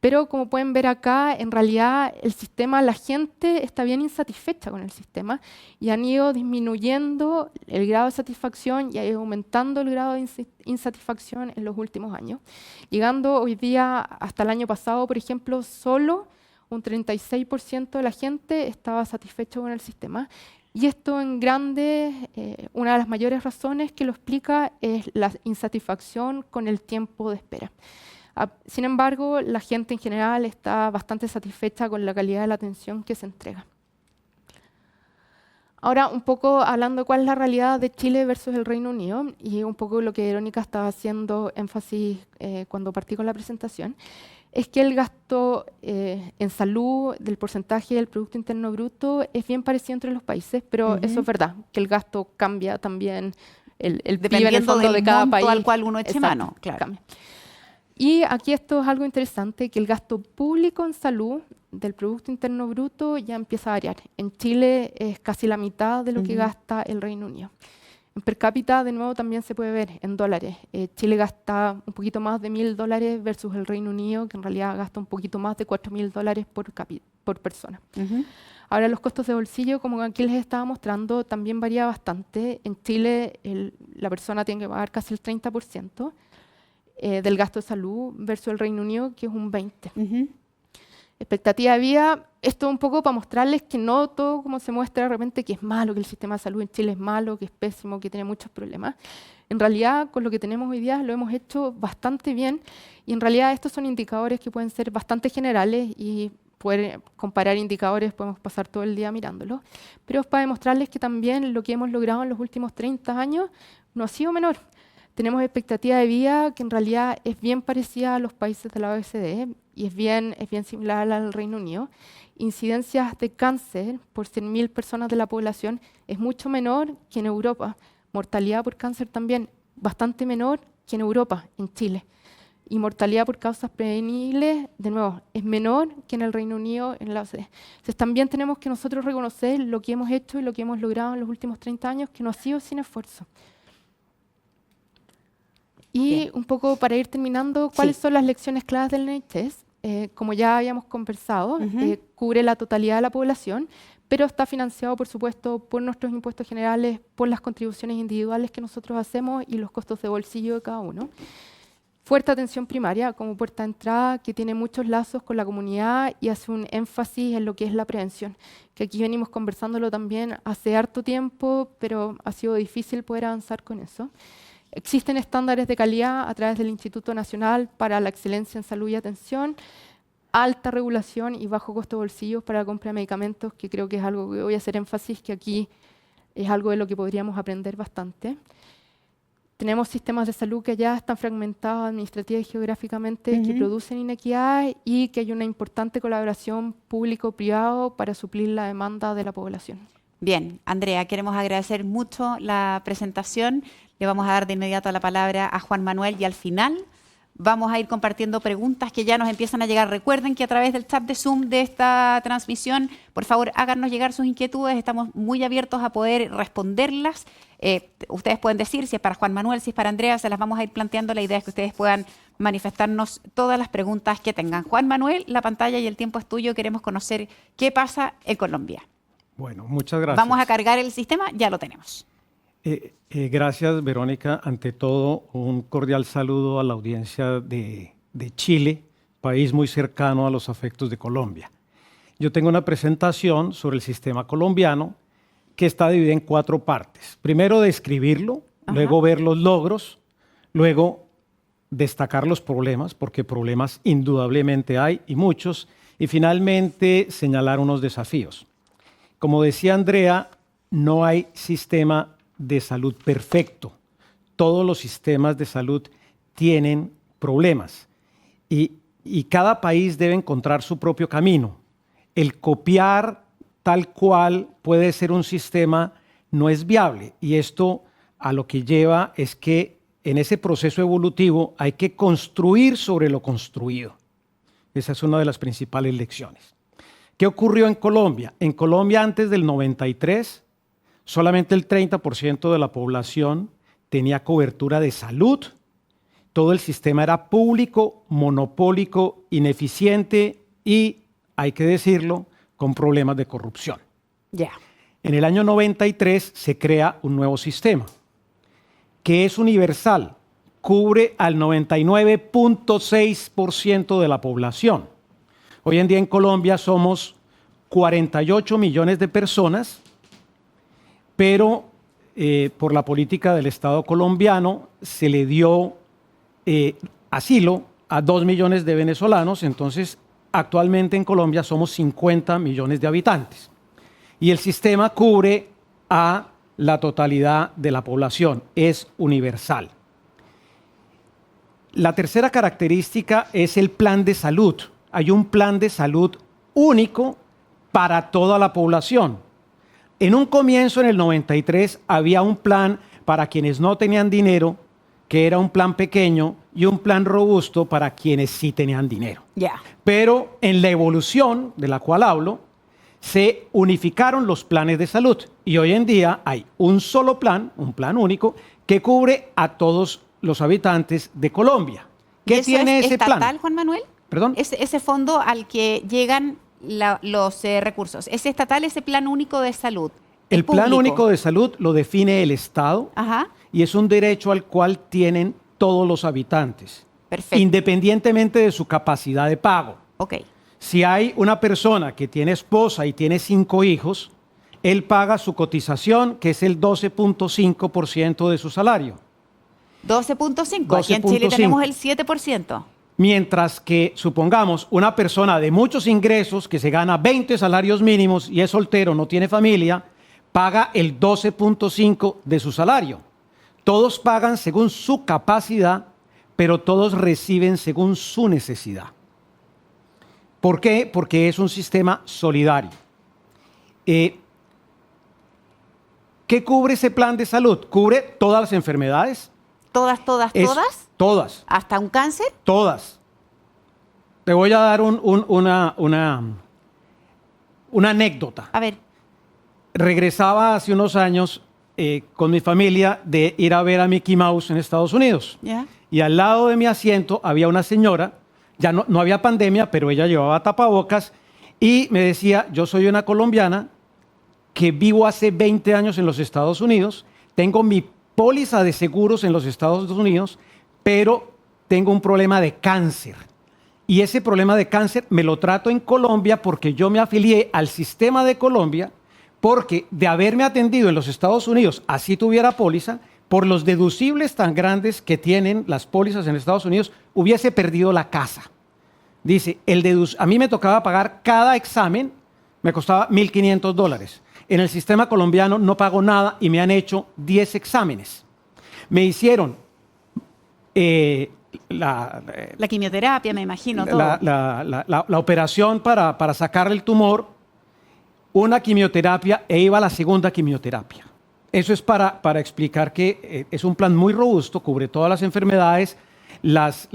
Pero como pueden ver acá, en realidad el sistema, la gente está bien insatisfecha con el sistema y han ido disminuyendo el grado de satisfacción y ha ido aumentando el grado de insatisfacción en los últimos años. Llegando hoy día, hasta el año pasado, por ejemplo, solo un 36% de la gente estaba satisfecho con el sistema. Y esto en grande, una de las mayores razones que lo explica es la insatisfacción con el tiempo de espera. Sin embargo, la gente en general está bastante satisfecha con la calidad de la atención que se entrega. Ahora, un poco hablando de cuál es la realidad de Chile versus el Reino Unido, y un poco lo que Verónica estaba haciendo énfasis cuando partí con la presentación, es que el gasto en salud del porcentaje del Producto Interno Bruto es bien parecido entre los países, pero eso es verdad, que el gasto cambia también, el PIB en el fondo de cada país. Al cual uno eche mano, claro. Cambia. Y aquí esto es algo interesante, que el gasto público en salud del Producto Interno Bruto ya empieza a variar. En Chile es casi la mitad de lo que gasta el Reino Unido. En per cápita, de nuevo, también se puede ver en dólares. Chile gasta un poquito más de $1.000 versus el Reino Unido, que en realidad gasta un poquito más de $4.000 por persona. Ahora, los costos de bolsillo, como aquí les estaba mostrando, también varía bastante. En Chile, la persona tiene que pagar casi el 30%. Del gasto de salud versus el Reino Unido, que es un 20%. Expectativa de vida, esto un poco para mostrarles que no todo como se muestra de repente que es malo, que el sistema de salud en Chile es malo, que es pésimo, que tiene muchos problemas. En realidad, con lo que tenemos hoy día lo hemos hecho bastante bien y en realidad estos son indicadores que pueden ser bastante generales y poder comparar indicadores podemos pasar todo el día mirándolos, pero es para demostrarles que también lo que hemos logrado en los últimos 30 años no ha sido menor. Tenemos expectativa de vida que en realidad es bien parecida a los países de la OECD y es bien similar al Reino Unido. Incidencias de cáncer por 100.000 personas de la población es mucho menor que en Europa. Mortalidad por cáncer también bastante menor que en Europa, en Chile. Y mortalidad por causas prevenibles, de nuevo, es menor que en el Reino Unido, en la OCDE. Entonces también tenemos que nosotros reconocer lo que hemos hecho y lo que hemos logrado en los últimos 30 años, que no ha sido sin esfuerzo. Y bien, un poco para ir terminando, ¿cuáles son las lecciones claves del NHS? Como ya habíamos conversado, cubre la totalidad de la población, pero está financiado, por supuesto, por nuestros impuestos generales, por las contribuciones individuales que nosotros hacemos y los costos de bolsillo de cada uno. Fuerte atención primaria como puerta de entrada, que tiene muchos lazos con la comunidad y hace un énfasis en lo que es la prevención, que aquí venimos conversándolo también hace harto tiempo, pero ha sido difícil poder avanzar con eso. Existen estándares de calidad a través del Instituto Nacional para la Excelencia en Salud y Atención, alta regulación y bajo costo de bolsillos para la compra de medicamentos, que creo que es algo que voy a hacer énfasis, que aquí es algo de lo que podríamos aprender bastante. Tenemos sistemas de salud que ya están fragmentados administrativa y geográficamente, que producen inequidad y que hay una importante colaboración público-privado para suplir la demanda de la población. Bien, Andrea, queremos agradecer mucho la presentación. Le vamos a dar de inmediato la palabra a Juan Manuel y al final vamos a ir compartiendo preguntas que ya nos empiezan a llegar. Recuerden que a través del chat de Zoom de esta transmisión, por favor, háganos llegar sus inquietudes. Estamos muy abiertos a poder responderlas. Ustedes pueden decir si es para Juan Manuel, si es para Andrea, se las vamos a ir planteando. La idea es que ustedes puedan manifestarnos todas las preguntas que tengan. Juan Manuel, la pantalla y el tiempo es tuyo. Queremos conocer qué pasa en Colombia. Bueno, muchas gracias. Vamos a cargar el sistema, ya lo tenemos. Gracias, Verónica. Ante todo, un cordial saludo a la audiencia de Chile, país muy cercano a los afectos de Colombia. Yo tengo una presentación sobre el sistema colombiano que está dividida en 4 partes. Primero, describirlo, luego ver los logros, luego destacar los problemas, porque problemas indudablemente hay y muchos, Y finalmente, señalar unos desafíos. Como decía Andrea, no hay sistema de salud perfecto. Todos los sistemas de salud tienen problemas y cada país debe encontrar su propio camino. El copiar tal cual puede ser un sistema no es viable, y esto a lo que lleva es que en ese proceso evolutivo hay que construir sobre lo construido. Esa es una de las principales lecciones. ¿Qué ocurrió en Colombia? En Colombia antes del 93, solamente el 30% de la población tenía cobertura de salud. Todo el sistema era público, monopólico, ineficiente y, hay que decirlo, con problemas de corrupción. Ya. En el año 93 se crea un nuevo sistema, que es universal, cubre al 99.6% de la población. Hoy en día en Colombia somos 48 millones de personas, pero por la política del Estado colombiano se le dio asilo a 2 millones de venezolanos, entonces actualmente en Colombia somos 50 millones de habitantes. Y el sistema cubre a la totalidad de la población, es universal. La tercera característica es el plan de salud. Hay un plan de salud único para toda la población. En un comienzo, en el 93, había un plan para quienes no tenían dinero, que era un plan pequeño, y un plan robusto para quienes sí tenían dinero. Ya. Pero en la evolución de la cual hablo, se unificaron los planes de salud y hoy en día hay un solo plan, un plan único, que cubre a todos los habitantes de Colombia. ¿Qué tiene ese plan? ¿Estatal, Juan Manuel? ¿Perdón? Ese fondo al que llegan los recursos. ¿Es estatal ese plan único de salud? El plan público. único de salud lo define el Estado. Ajá. Y es un derecho al cual tienen todos los habitantes, Perfecto. independientemente de su capacidad de pago. Ok. Si hay una persona que tiene esposa y tiene 5 hijos, él paga su cotización, que es el 12.5% de su salario. 12.5. Aquí en Chile 12.5. tenemos el 7%. Mientras que, supongamos, una persona de muchos ingresos que se gana 20 salarios mínimos y es soltero, no tiene familia, paga el 12.5% de su salario. Todos pagan según su capacidad, pero todos reciben según su necesidad. ¿Por qué? Porque es un sistema solidario. ¿Qué cubre ese plan de salud? Cubre todas las enfermedades. ¿Todas? Todas. ¿Hasta un cáncer? Todas. Te voy a dar una anécdota. A ver. Regresaba hace unos años con mi familia de ir a ver a Mickey Mouse en Estados Unidos. ¿Ya? Y al lado de mi asiento había una señora, ya no había pandemia, pero ella llevaba tapabocas y me decía, yo soy una colombiana que vivo hace 20 años en los Estados Unidos, tengo mi póliza de seguros en los Estados Unidos, pero tengo un problema de cáncer. Y ese problema de cáncer me lo trato en Colombia porque yo me afilié al sistema de Colombia, porque de haberme atendido en los Estados Unidos, así tuviera póliza, por los deducibles tan grandes que tienen las pólizas en Estados Unidos, hubiese perdido la casa. Dice, a mí me tocaba pagar cada examen, me costaba $1.500. En el sistema colombiano no pago nada y me han hecho 10 exámenes. Me hicieron La quimioterapia, me imagino, todo. la operación para sacarle el tumor, una quimioterapia e iba a la segunda quimioterapia. Eso es para explicar que es un plan muy robusto, cubre todas las enfermedades, las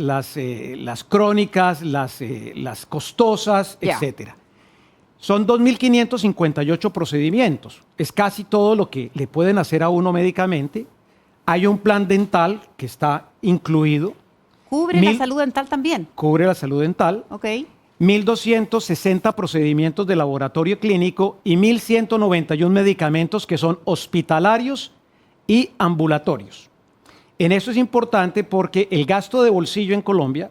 crónicas, las costosas, Ya. etcétera. Son 2.558 procedimientos. Es casi todo lo que le pueden hacer a uno médicamente. Hay un plan dental que está incluido. ¿Cubre la salud dental también? Cubre la salud dental. Ok. 1.260 procedimientos de laboratorio clínico y 1.191 medicamentos que son hospitalarios y ambulatorios. En eso es importante porque el gasto de bolsillo en Colombia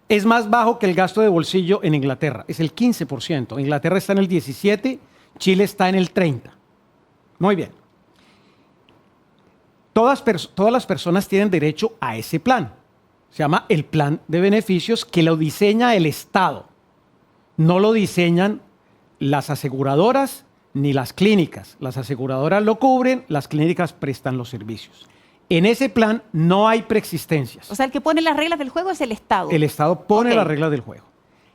es más bajo que el gasto de bolsillo en Inglaterra. Es el 15%. Inglaterra está en el 17%, Chile está en el 30%. Muy bien. Todas las personas tienen derecho a ese plan. Se llama el plan de beneficios que lo diseña el Estado. No lo diseñan las aseguradoras ni las clínicas. Las aseguradoras lo cubren, las clínicas prestan los servicios. En ese plan no hay preexistencias. O sea, el que pone las reglas del juego es el Estado. El Estado pone Ok. las reglas del juego.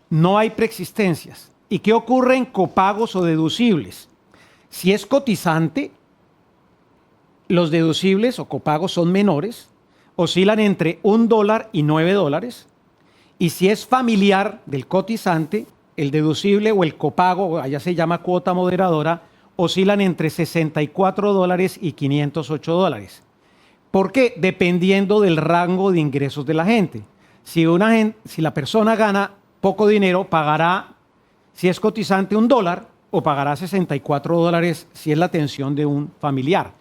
No hay preexistencias. ¿Y qué ocurre en copagos o deducibles? Si es cotizante, los deducibles o copagos son menores, oscilan entre $1 y $9. Y si es familiar del cotizante, el deducible o el copago, allá se llama cuota moderadora, oscilan entre $64 y $508. ¿Por qué? Dependiendo del rango de ingresos de la gente. Si la persona gana poco dinero, pagará, si es cotizante, $1 o pagará $64 si es la atención de un familiar.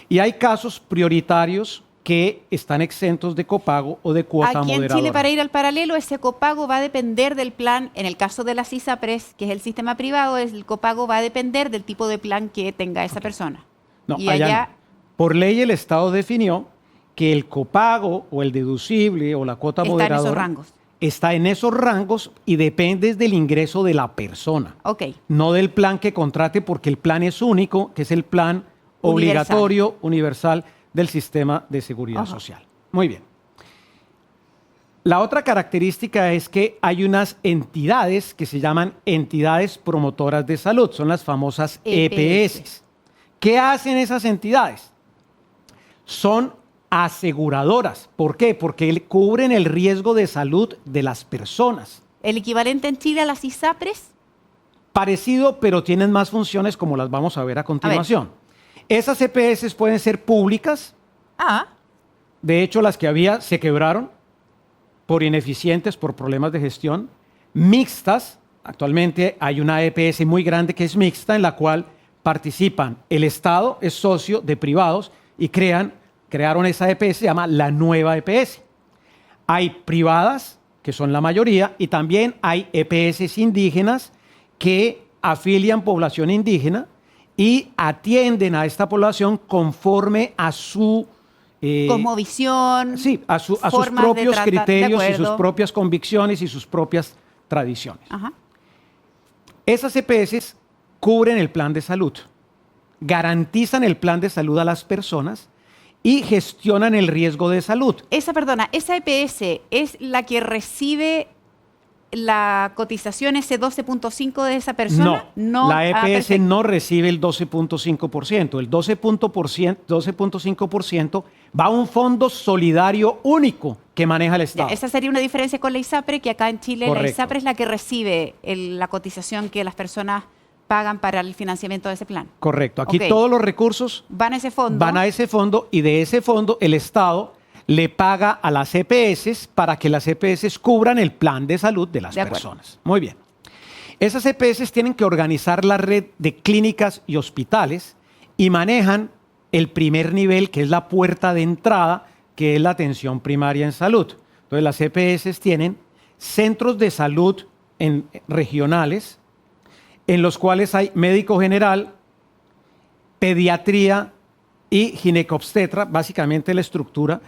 Y hay casos prioritarios que están exentos de copago o de cuota Aquí moderadora. en Chile, para ir al paralelo, ese copago va a depender del plan. En el caso de las ISAPRES, que es el sistema privado, el copago va a depender del tipo de plan que tenga esa persona. No, Y allá allá, no. Por ley el Estado definió que el copago o el deducible o la cuota Está en moderadora esos rangos. está en esos rangos y depende del ingreso de la persona, ok. no del plan que contrate, porque el plan es único, que es el plan obligatorio universal del sistema de seguridad Ajá. social. Muy bien. La otra característica es que hay unas entidades que se llaman entidades promotoras de salud, son las famosas EPS. ¿Qué hacen esas entidades? Son aseguradoras. ¿Por qué? Porque cubren el riesgo de salud de las personas. ¿El equivalente en Chile a las ISAPRES? Parecido, pero tienen más funciones como las vamos a ver a continuación. Esas EPS pueden ser públicas. Ah, De hecho, las que había se quebraron por ineficientes, por problemas de gestión. Mixtas. Actualmente hay una EPS muy grande que es mixta, en la cual participan el Estado, es socio de privados y crearon esa EPS, se llama la nueva EPS. Hay privadas, que son la mayoría, y también hay EPS indígenas que afilian población indígena y atienden a esta población conforme a su cosmovisión. sí, a sus formas de propios tratar- de criterios y sus acuerdo. propias convicciones y sus propias tradiciones. Ajá. Esas EPS cubren el plan de salud, garantizan el plan de salud a las personas y gestionan el riesgo de salud. Esa EPS es la que recibe la cotización, ese 12.5 de esa persona. La EPS perfecto. no recibe el 12.5%. El 12.5% va a un fondo solidario único que maneja el Ya, Estado. esa sería una diferencia con la ISAPRE, que acá en Chile la Correcto. ISAPRE es la que recibe la cotización que las personas pagan para el financiamiento de ese plan. Correcto. Aquí Ok. todos los recursos Van a ese fondo. van a ese fondo y de ese fondo el Estado le paga a las EPS para que las EPS cubran el plan de salud de las De acuerdo. personas. Muy bien. Esas EPS tienen que organizar la red de clínicas y hospitales y manejan el primer nivel, que es la puerta de entrada, que es la atención primaria en salud. Entonces las EPS tienen centros de salud regionales, en los cuales hay médico general, pediatría y ginecobstetra, básicamente la estructura,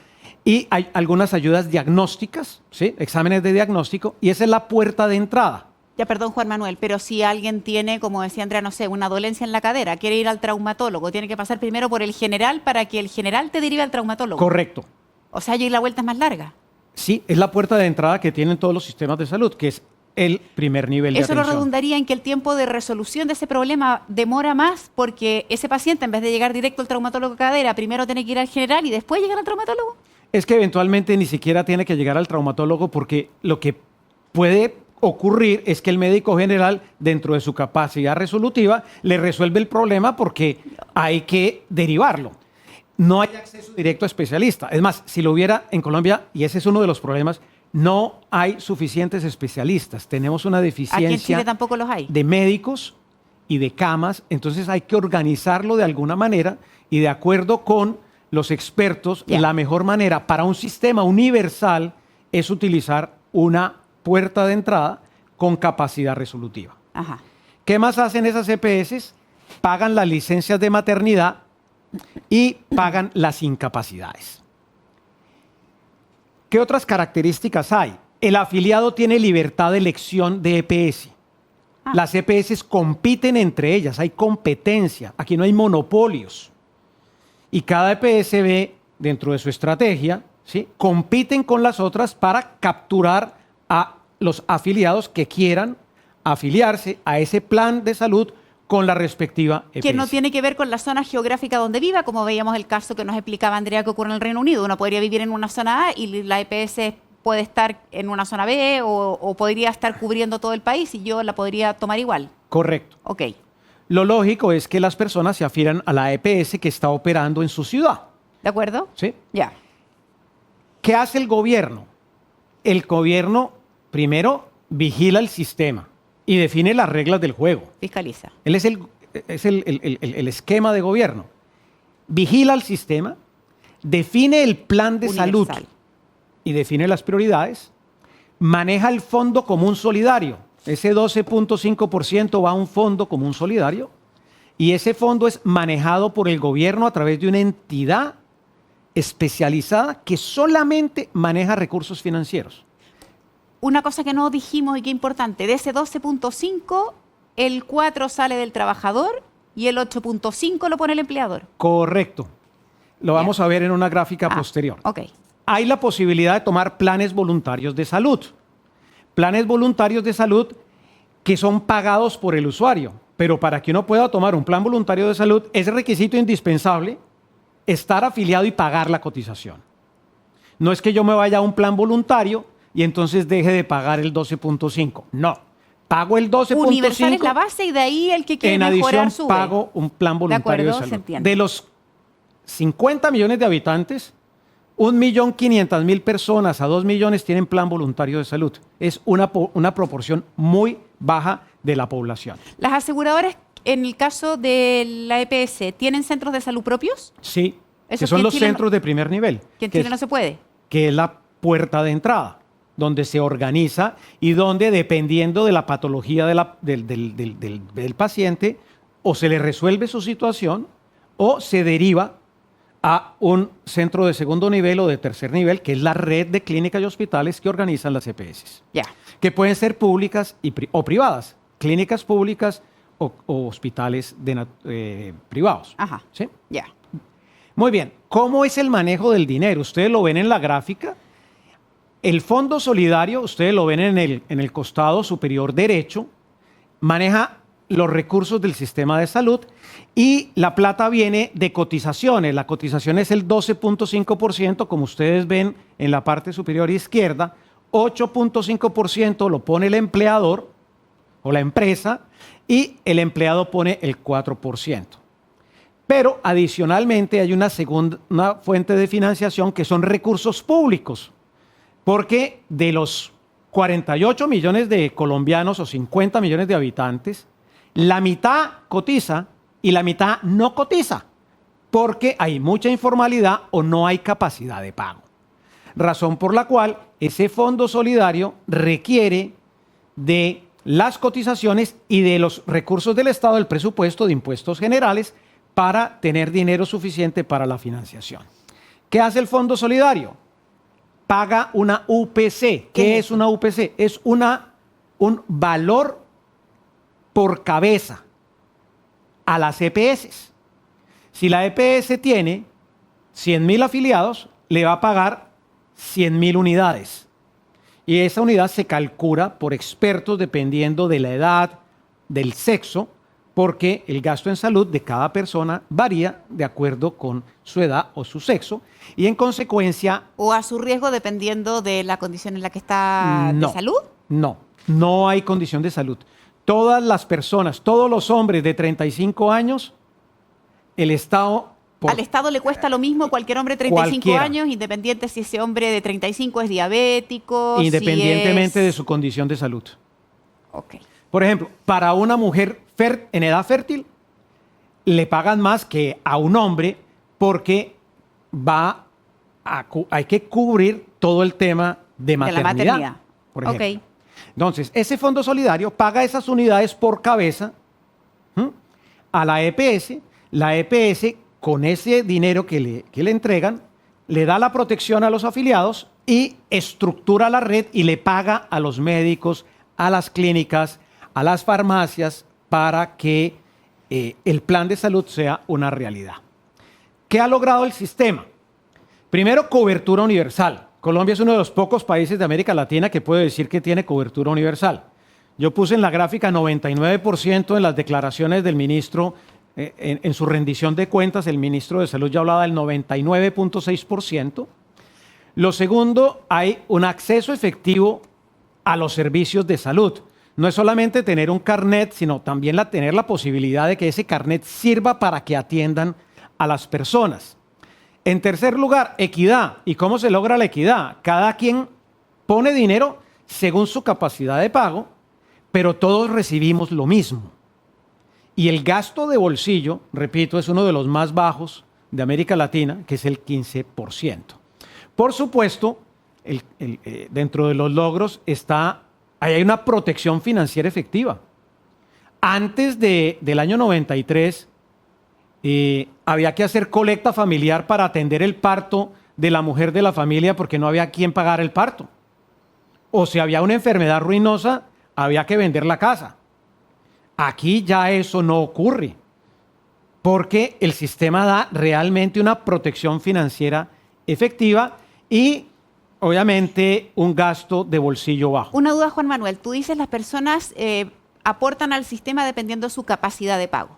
y hay algunas ayudas diagnósticas, ¿sí? Exámenes de diagnóstico, y esa es la puerta de entrada. Ya, perdón, Juan Manuel, pero si alguien tiene, como decía Andrea, no sé, una dolencia en la cadera, quiere ir al traumatólogo, tiene que pasar primero por el general para que el general te derive al traumatólogo. Correcto. O sea, y la vuelta es más larga. Sí, es la puerta de entrada que tienen todos los sistemas de salud, que es el primer nivel de Eso lo atención. redundaría en que el tiempo de resolución de ese problema demora más porque ese paciente, en vez de llegar directo al traumatólogo de cadera, primero tiene que ir al general y después llegar al traumatólogo. Es que eventualmente ni siquiera tiene que llegar al traumatólogo, porque lo que puede ocurrir es que el médico general, dentro de su capacidad resolutiva, le resuelve el problema porque hay que derivarlo. No hay acceso directo a especialista. Es más, si lo hubiera en Colombia, y ese es uno de los problemas, no hay suficientes especialistas. Tenemos una Aquí en Chile deficiencia tampoco los hay. de médicos y de camas, entonces hay que organizarlo de alguna manera y de acuerdo con los expertos, Ya. la mejor manera para un sistema universal es utilizar una puerta de entrada con capacidad resolutiva. Ajá. ¿Qué más hacen esas EPS? Pagan las licencias de maternidad y pagan las incapacidades. ¿Qué otras características hay? El afiliado tiene libertad de elección de EPS. Las EPS compiten entre ellas, hay competencia, aquí no hay monopolios. Y cada EPS ve dentro de su estrategia, ¿sí? Compiten con las otras para capturar a los afiliados que quieran afiliarse a ese plan de salud con la respectiva EPS. Que no tiene que ver con la zona geográfica donde viva, como veíamos el caso que nos explicaba Andrea que ocurre en el Reino Unido. Uno podría vivir en una zona A y la EPS puede estar en una zona B o podría estar cubriendo todo el país y yo la podría tomar igual. Correcto. Ok. Lo lógico es que las personas se afilien a la EPS que está operando en su ciudad. ¿De acuerdo? ¿Sí? Ya. ¿Qué hace el gobierno? El gobierno primero vigila el sistema y define las reglas del juego. Fiscaliza. Él es el esquema de gobierno. Vigila el sistema, define el plan de salud Universal. y define las prioridades, maneja el fondo común solidario. Ese 12.5% va a un fondo común solidario y ese fondo es manejado por el gobierno a través de una entidad especializada que solamente maneja recursos financieros. Una cosa que no dijimos y que es importante, de ese 12.5, el 4 sale del trabajador y el 8.5 lo pone el empleador. Correcto. Lo vamos a ver en una gráfica posterior. Ok. Hay la posibilidad de tomar planes voluntarios de salud. Planes voluntarios de salud que son pagados por el usuario. Pero para que uno pueda tomar un plan voluntario de salud es requisito indispensable estar afiliado y pagar la cotización. No es que yo me vaya a un plan voluntario y entonces deje de pagar el 12.5. No. Pago el 12.5. Universal es la base y de ahí el que quiere En mejorar adición, sube. pago un plan voluntario de acuerdo, se salud. entiende. De los 50 millones de habitantes, 1.500.000 personas a 2 millones tienen plan voluntario de salud. Es una proporción muy baja de la población. ¿Las aseguradoras, en el caso de la EPS, tienen centros de salud propios? Sí, Eso que que son en los Chile centros de primer nivel. Que en que Chile es- no se puede. que es la puerta de entrada, donde se organiza y donde, dependiendo de la patología del paciente, o se le resuelve su situación o se deriva a un centro de segundo nivel o de tercer nivel, que es la red de clínicas y hospitales que organizan las EPS, Ya. que pueden ser públicas o privadas, clínicas públicas o hospitales privados. Ajá. ¿Sí? Ya. Muy bien, ¿cómo es el manejo del dinero? Ustedes lo ven en la gráfica. El fondo solidario, ustedes lo ven en el costado superior derecho, maneja los recursos del sistema de salud y la plata viene de cotizaciones. La cotización es el 12.5%, como ustedes ven en la parte superior izquierda. 8.5% lo pone el empleador o la empresa y el empleado pone el 4%. Pero adicionalmente hay una fuente de financiación que son recursos públicos, porque de los 48 millones de colombianos o 50 millones de habitantes, la mitad cotiza y la mitad no cotiza, porque hay mucha informalidad o no hay capacidad de pago. Razón por la cual ese fondo solidario requiere de las cotizaciones y de los recursos del Estado, del presupuesto de impuestos generales, para tener dinero suficiente para la financiación. ¿Qué hace el Fondo Solidario? Paga una UPC. ¿Qué es una UPC? Es un valor por cabeza a las EPS. Si la EPS tiene 100.000 afiliados, le va a pagar 100.000 unidades. Y esa unidad se calcula por expertos dependiendo de la edad, del sexo, porque el gasto en salud de cada persona varía de acuerdo con su edad o su sexo y en consecuencia... O a su riesgo dependiendo de la condición en la que está no, de salud. No hay condición de salud. Todas las personas, todos los hombres de 35 años, el Estado... Al Estado le cuesta lo mismo cualquier hombre de 35 Cualquiera. años, independiente si ese hombre de 35 es diabético, Independientemente si de es... su condición de salud. Ok. Por ejemplo, para una mujer en edad fértil, le pagan más que a un hombre porque hay que cubrir todo el tema de maternidad. De la maternidad. Por ejemplo. Ok. Entonces, ese fondo solidario paga esas unidades por cabeza a la EPS. La EPS, con ese dinero que le entregan, le da la protección a los afiliados y estructura la red y le paga a los médicos, a las clínicas, a las farmacias para que el plan de salud sea una realidad. ¿Qué ha logrado el sistema? Primero, cobertura universal. Colombia es uno de los pocos países de América Latina que puede decir que tiene cobertura universal. Yo puse en la gráfica 99% en las declaraciones del ministro, en su rendición de cuentas, el ministro de Salud ya hablaba del 99.6%. Lo segundo, hay un acceso efectivo a los servicios de salud. No es solamente tener un carnet, sino también tener la posibilidad de que ese carnet sirva para que atiendan a las personas. En tercer lugar, equidad. ¿Y cómo se logra la equidad? Cada quien pone dinero según su capacidad de pago, pero todos recibimos lo mismo. Y el gasto de bolsillo, repito, es uno de los más bajos de América Latina, que es el 15%. Por supuesto, dentro de los logros hay una protección financiera efectiva. Antes del año 93, había que hacer colecta familiar para atender el parto de la mujer de la familia porque no había quien pagar el parto. O si había una enfermedad ruinosa, había que vender la casa. Aquí ya eso no ocurre, porque el sistema da realmente una protección financiera efectiva y obviamente un gasto de bolsillo bajo. Una duda, Juan Manuel. Tú dices las personas aportan al sistema dependiendo de su capacidad de pago.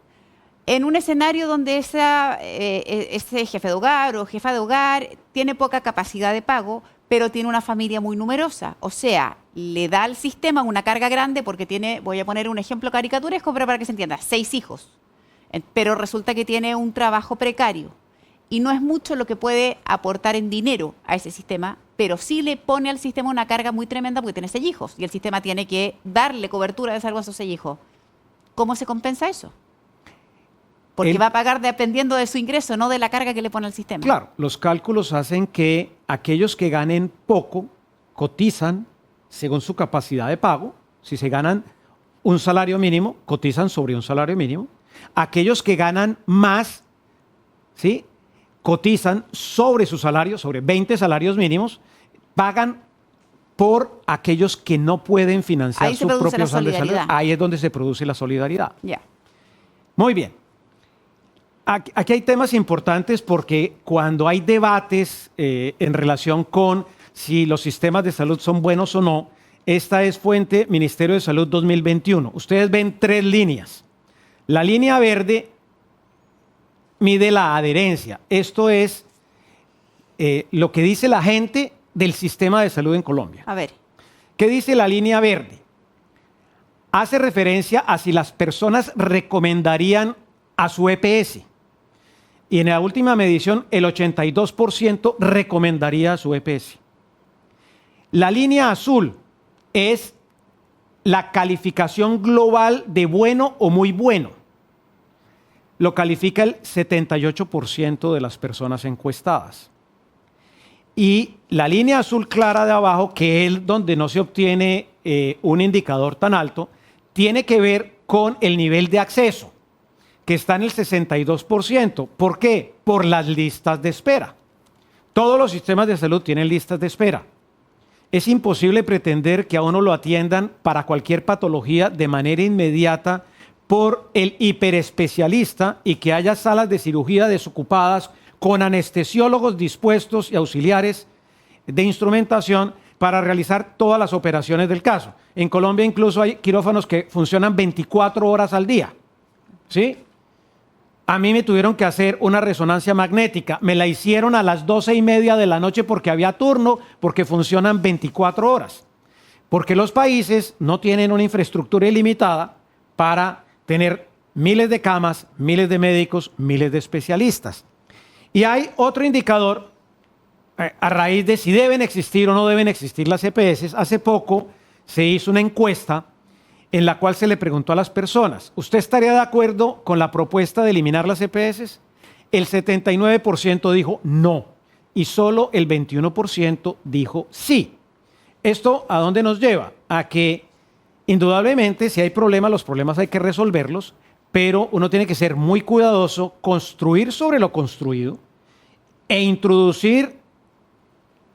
En un escenario donde ese jefe de hogar o jefa de hogar tiene poca capacidad de pago, pero tiene una familia muy numerosa, o sea, le da al sistema una carga grande porque tiene, voy a poner un ejemplo caricaturesco, pero para que se entienda, 6 hijos, pero resulta que tiene un trabajo precario y no es mucho lo que puede aportar en dinero a ese sistema, pero sí le pone al sistema una carga muy tremenda porque tiene 6 hijos y el sistema tiene que darle cobertura de salud a esos 6 hijos. ¿Cómo se compensa eso? Porque va a pagar dependiendo de su ingreso, no de la carga que le pone el sistema. Claro, los cálculos hacen que aquellos que ganen poco cotizan según su capacidad de pago. Si se ganan un salario mínimo, cotizan sobre un salario mínimo. Aquellos que ganan más, ¿sí?, cotizan sobre su salario, sobre 20 salarios mínimos, pagan por aquellos que no pueden financiar su propio salario de salud. Ahí es donde se produce la solidaridad. Ya. Muy bien. Aquí hay temas importantes porque cuando hay debates en relación con si los sistemas de salud son buenos o no, esta es fuente Ministerio de Salud 2021. Ustedes ven 3 líneas. La línea verde mide la adherencia. Esto es lo que dice la gente del sistema de salud en Colombia. A ver. ¿Qué dice la línea verde? Hace referencia a si las personas recomendarían a su EPS. Y en la última medición, el 82% recomendaría a su EPS. La línea azul es la calificación global de bueno o muy bueno. Lo califica el 78% de las personas encuestadas. Y la línea azul clara de abajo, que es donde no se obtiene un indicador tan alto, tiene que ver con el nivel de acceso, que está en el 62%. ¿Por qué? Por las listas de espera. Todos los sistemas de salud tienen listas de espera. Es imposible pretender que a uno lo atiendan para cualquier patología de manera inmediata por el hiperespecialista y que haya salas de cirugía desocupadas con anestesiólogos dispuestos y auxiliares de instrumentación para realizar todas las operaciones del caso. En Colombia incluso hay quirófanos que funcionan 24 horas al día. ¿Sí? A mí me tuvieron que hacer una resonancia magnética. Me la hicieron a las 12:30 de la noche porque había turno, porque funcionan 24 horas. Porque los países no tienen una infraestructura ilimitada para tener miles de camas, miles de médicos, miles de especialistas. Y hay otro indicador a raíz de si deben existir o no deben existir las EPS. Hace poco se hizo una encuesta en la cual se le preguntó a las personas, ¿usted estaría de acuerdo con la propuesta de eliminar las EPS? El 79% dijo no y solo el 21% dijo sí. ¿Esto a dónde nos lleva? A que indudablemente si hay problemas, los problemas hay que resolverlos, pero uno tiene que ser muy cuidadoso, construir sobre lo construido e introducir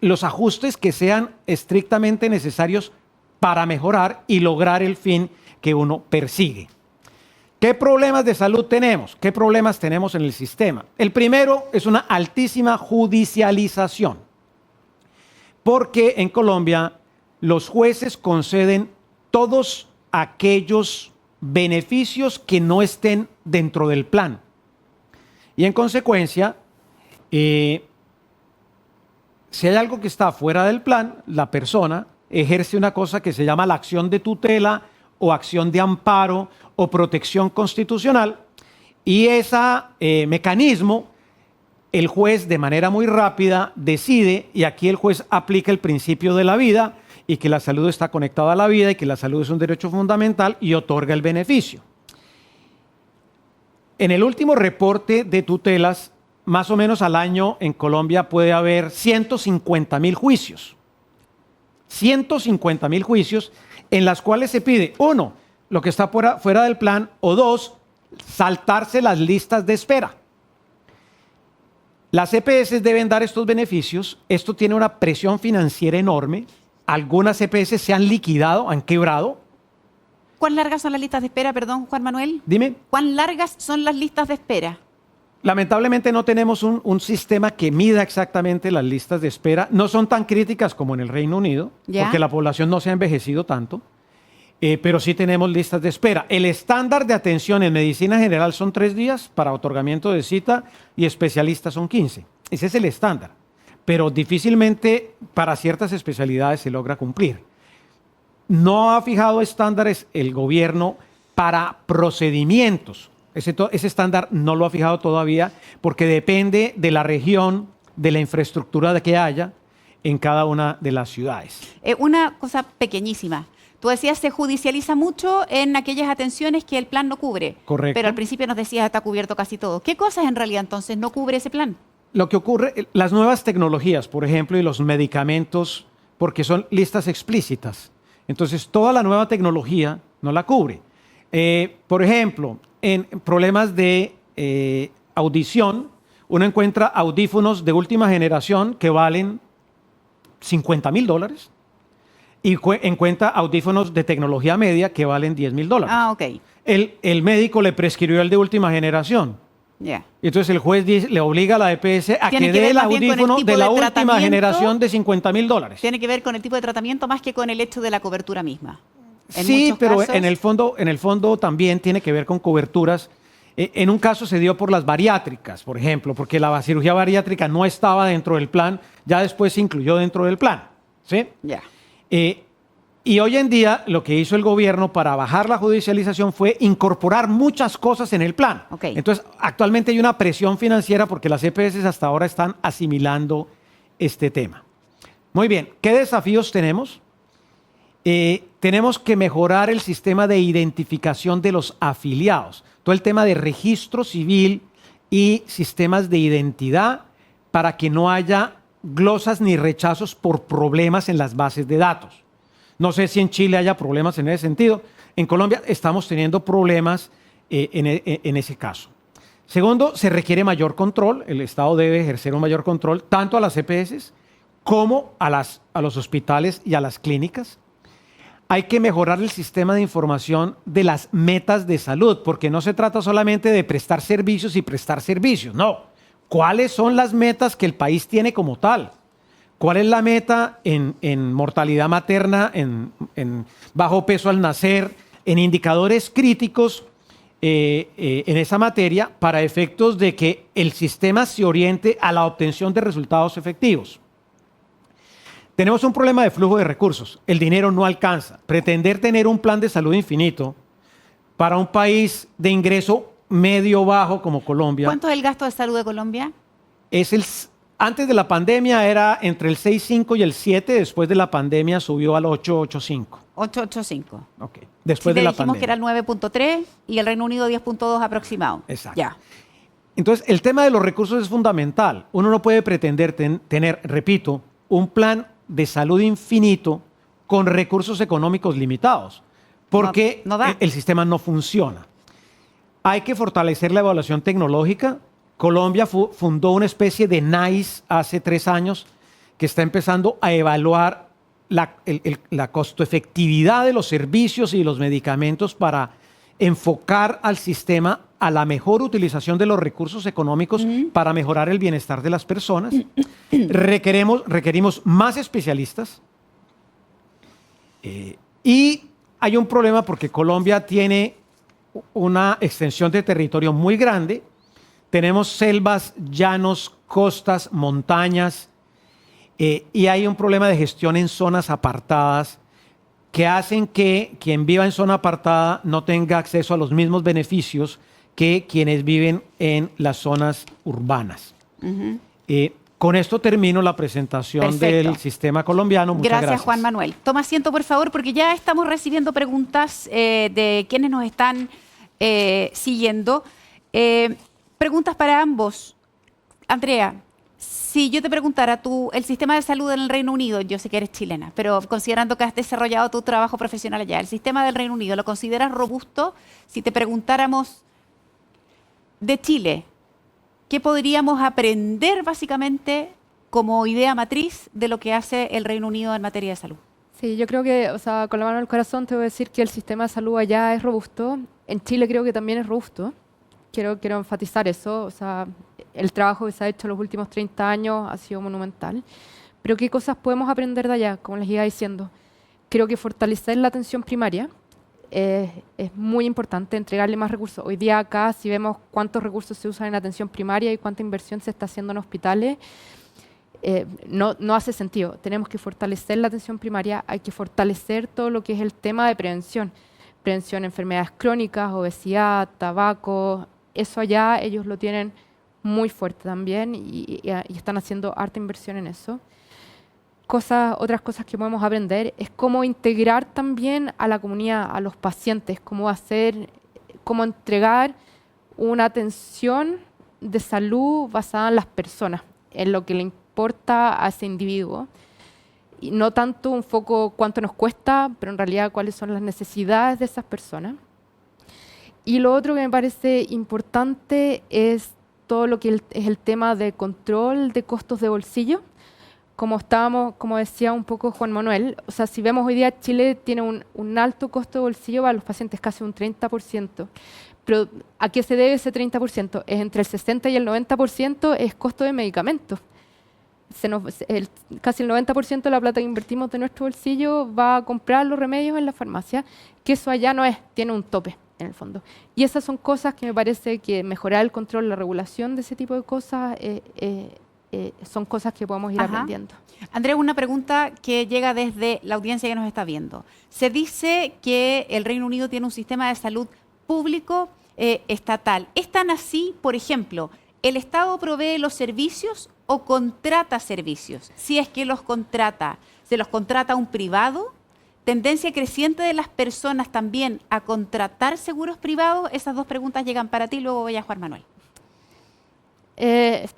los ajustes que sean estrictamente necesarios para mejorar y lograr el fin que uno persigue. ¿Qué problemas de salud tenemos? ¿Qué problemas tenemos en el sistema? El primero es una altísima judicialización, porque en Colombia los jueces conceden todos aquellos beneficios que no estén dentro del plan. Y en consecuencia, si hay algo que está fuera del plan, la persona ejerce una cosa que se llama la acción de tutela o acción de amparo o protección constitucional, y ese mecanismo el juez de manera muy rápida decide, y aquí el juez aplica el principio de la vida y que la salud está conectada a la vida y que la salud es un derecho fundamental y otorga el beneficio. En el último reporte de tutelas, más o menos al año en Colombia puede haber 150.000 juicios. 150.000 juicios en las cuales se pide, uno, lo que está fuera del plan, o dos, saltarse las listas de espera. Las EPS deben dar estos beneficios. Esto tiene una presión financiera enorme. Algunas EPS se han liquidado, han quebrado. ¿Cuán largas son las listas de espera, perdón, Juan Manuel? Dime. ¿Cuán largas son las listas de espera? Lamentablemente no tenemos un sistema que mida exactamente las listas de espera. No son tan críticas como en el Reino Unido, ¿Ya? porque la población no se ha envejecido tanto, pero sí tenemos listas de espera. El estándar de atención en medicina general son 3 días para otorgamiento de cita y especialistas son 15. Ese es el estándar, pero difícilmente para ciertas especialidades se logra cumplir. No ha fijado estándares el gobierno para procedimientos. Ese estándar no lo ha fijado todavía porque depende de la región, de la infraestructura que haya en cada una de las ciudades. Una cosa pequeñísima. Tú decías, se judicializa mucho en aquellas atenciones que el plan no cubre. Correcto. Pero al principio nos decías, está cubierto casi todo. ¿Qué cosas en realidad entonces no cubre ese plan? Lo que ocurre, las nuevas tecnologías, por ejemplo, y los medicamentos, porque son listas explícitas. Entonces, toda la nueva tecnología no la cubre. Por ejemplo, en problemas de audición, uno encuentra audífonos de última generación que valen $50.000 y encuentra audífonos de tecnología media que valen $10.000. Ah, ok. El médico le prescribió el de última generación. Ya. Y entonces el juez le obliga a la EPS a Tiene que que dé ver el más bien con el audífono tipo de la de última tratamiento. generación de $50.000. Tiene que ver con el tipo de tratamiento más que con el hecho de la cobertura misma. En Sí, muchos pero casos- en el fondo también tiene que ver con coberturas. En un caso se dio por las bariátricas, por ejemplo, porque la cirugía bariátrica no estaba dentro del plan, ya después se incluyó dentro del plan. ¿Sí? Ya. Y hoy en día lo que hizo el gobierno para bajar la judicialización fue incorporar muchas cosas en el plan. Ok. Entonces, actualmente hay una presión financiera porque las EPS hasta ahora están asimilando este tema. Muy bien, ¿qué desafíos tenemos? Tenemos que mejorar el sistema de identificación de los afiliados. Todo el tema de registro civil y sistemas de identidad para que no haya glosas ni rechazos por problemas en las bases de datos. No sé si en Chile haya problemas en ese sentido. En Colombia estamos teniendo problemas en ese caso. Segundo, se requiere mayor control. El Estado debe ejercer un mayor control tanto a las EPS como a los hospitales y a las clínicas. Hay que mejorar el sistema de información de las metas de salud, porque no se trata solamente de prestar servicios y prestar servicios, no. ¿Cuáles son las metas que el país tiene como tal? ¿Cuál es la meta en mortalidad materna, en bajo peso al nacer, en indicadores críticos en esa materia para efectos de que el sistema se oriente a la obtención de resultados efectivos? Tenemos un problema de flujo de recursos. El dinero no alcanza. Pretender tener un plan de salud infinito para un país de ingreso medio-bajo como Colombia. ¿Cuánto es el gasto de salud de Colombia? Antes de la pandemia era entre el 6.5 y el 7, después de la pandemia subió al 8.85. 885. Ok. Después Si te de la dijimos pandemia. que era el 9.3 y el Reino Unido 10.2 aproximado. Exacto. Ya. Entonces, el tema de los recursos es fundamental. Uno no puede pretender tener, repito, un plan de salud infinito con recursos económicos limitados, porque No da. el sistema no funciona. Hay que fortalecer la evaluación tecnológica. Colombia fundó una especie de NICE hace 3 años que está empezando a evaluar la costo-efectividad de los servicios y los medicamentos para enfocar al sistema a la mejor utilización de los recursos económicos para mejorar el bienestar de las personas. Requerimos más especialistas. Y hay un problema porque Colombia tiene una extensión de territorio muy grande. Tenemos selvas, llanos, costas, montañas, y hay un problema de gestión en zonas apartadas que hacen que quien viva en zona apartada no tenga acceso a los mismos beneficios que quienes viven en las zonas urbanas. Con esto termino la presentación del sistema colombiano. Muchas gracias. Gracias, Juan Manuel. Toma asiento, por favor, porque ya estamos recibiendo preguntas de quienes nos están siguiendo. Preguntas para ambos. Andrea, si yo te preguntara, el sistema de salud en el Reino Unido, yo sé que eres chilena, pero considerando que has desarrollado tu trabajo profesional allá, ¿el sistema del Reino Unido lo consideras robusto? Si te preguntáramos de Chile, ¿qué podríamos aprender básicamente como idea matriz de lo que hace el Reino Unido en materia de salud? Sí, yo creo que, o sea, con la mano en el corazón te voy a decir que el sistema de salud allá es robusto. En Chile creo que también es robusto. Quiero enfatizar eso. O sea, el trabajo que se ha hecho en los últimos 30 años ha sido monumental. Pero ¿qué cosas podemos aprender de allá? Como les iba diciendo, creo que fortalecer la atención primaria es muy importante, entregarle más recursos. Hoy día acá, si vemos cuántos recursos se usan en atención primaria y cuánta inversión se está haciendo en hospitales, no hace sentido. Tenemos que fortalecer la atención primaria, hay que fortalecer todo lo que es el tema de prevención. Prevención de enfermedades crónicas, obesidad, tabaco, eso allá ellos lo tienen muy fuerte también y están haciendo harta inversión en eso. Otras cosas que podemos aprender es cómo integrar también a la comunidad, a los pacientes, cómo entregar una atención de salud basada en las personas, en lo que le importa a ese individuo. Y no tanto un foco cuánto nos cuesta, pero en realidad cuáles son las necesidades de esas personas. Y lo otro que me parece importante es todo lo que es el tema de control de costos de bolsillo. Como decía un poco Juan Manuel, o sea, si vemos hoy día Chile tiene un alto costo de bolsillo para los pacientes, casi un 30%. Pero ¿a qué se debe ese 30%? Es entre el 60 y el 90% es costo de medicamentos. Casi el 90% de la plata que invertimos de nuestro bolsillo va a comprar los remedios en la farmacia, que eso allá no es, tiene un tope en el fondo. Y esas son cosas que me parece que mejorar el control, la regulación de ese tipo de cosas son cosas que podemos ir aprendiendo. Andrea, una pregunta que llega desde la audiencia que nos está viendo. Se dice que el Reino Unido tiene un sistema de salud público estatal. ¿Es tan así? Por ejemplo, ¿el Estado provee los servicios o contrata servicios? Si es que los contrata, ¿se los contrata a un privado? ¿Tendencia creciente de las personas también a contratar seguros privados? Esas dos preguntas llegan para ti, luego voy a Juan Manuel. ¿Qué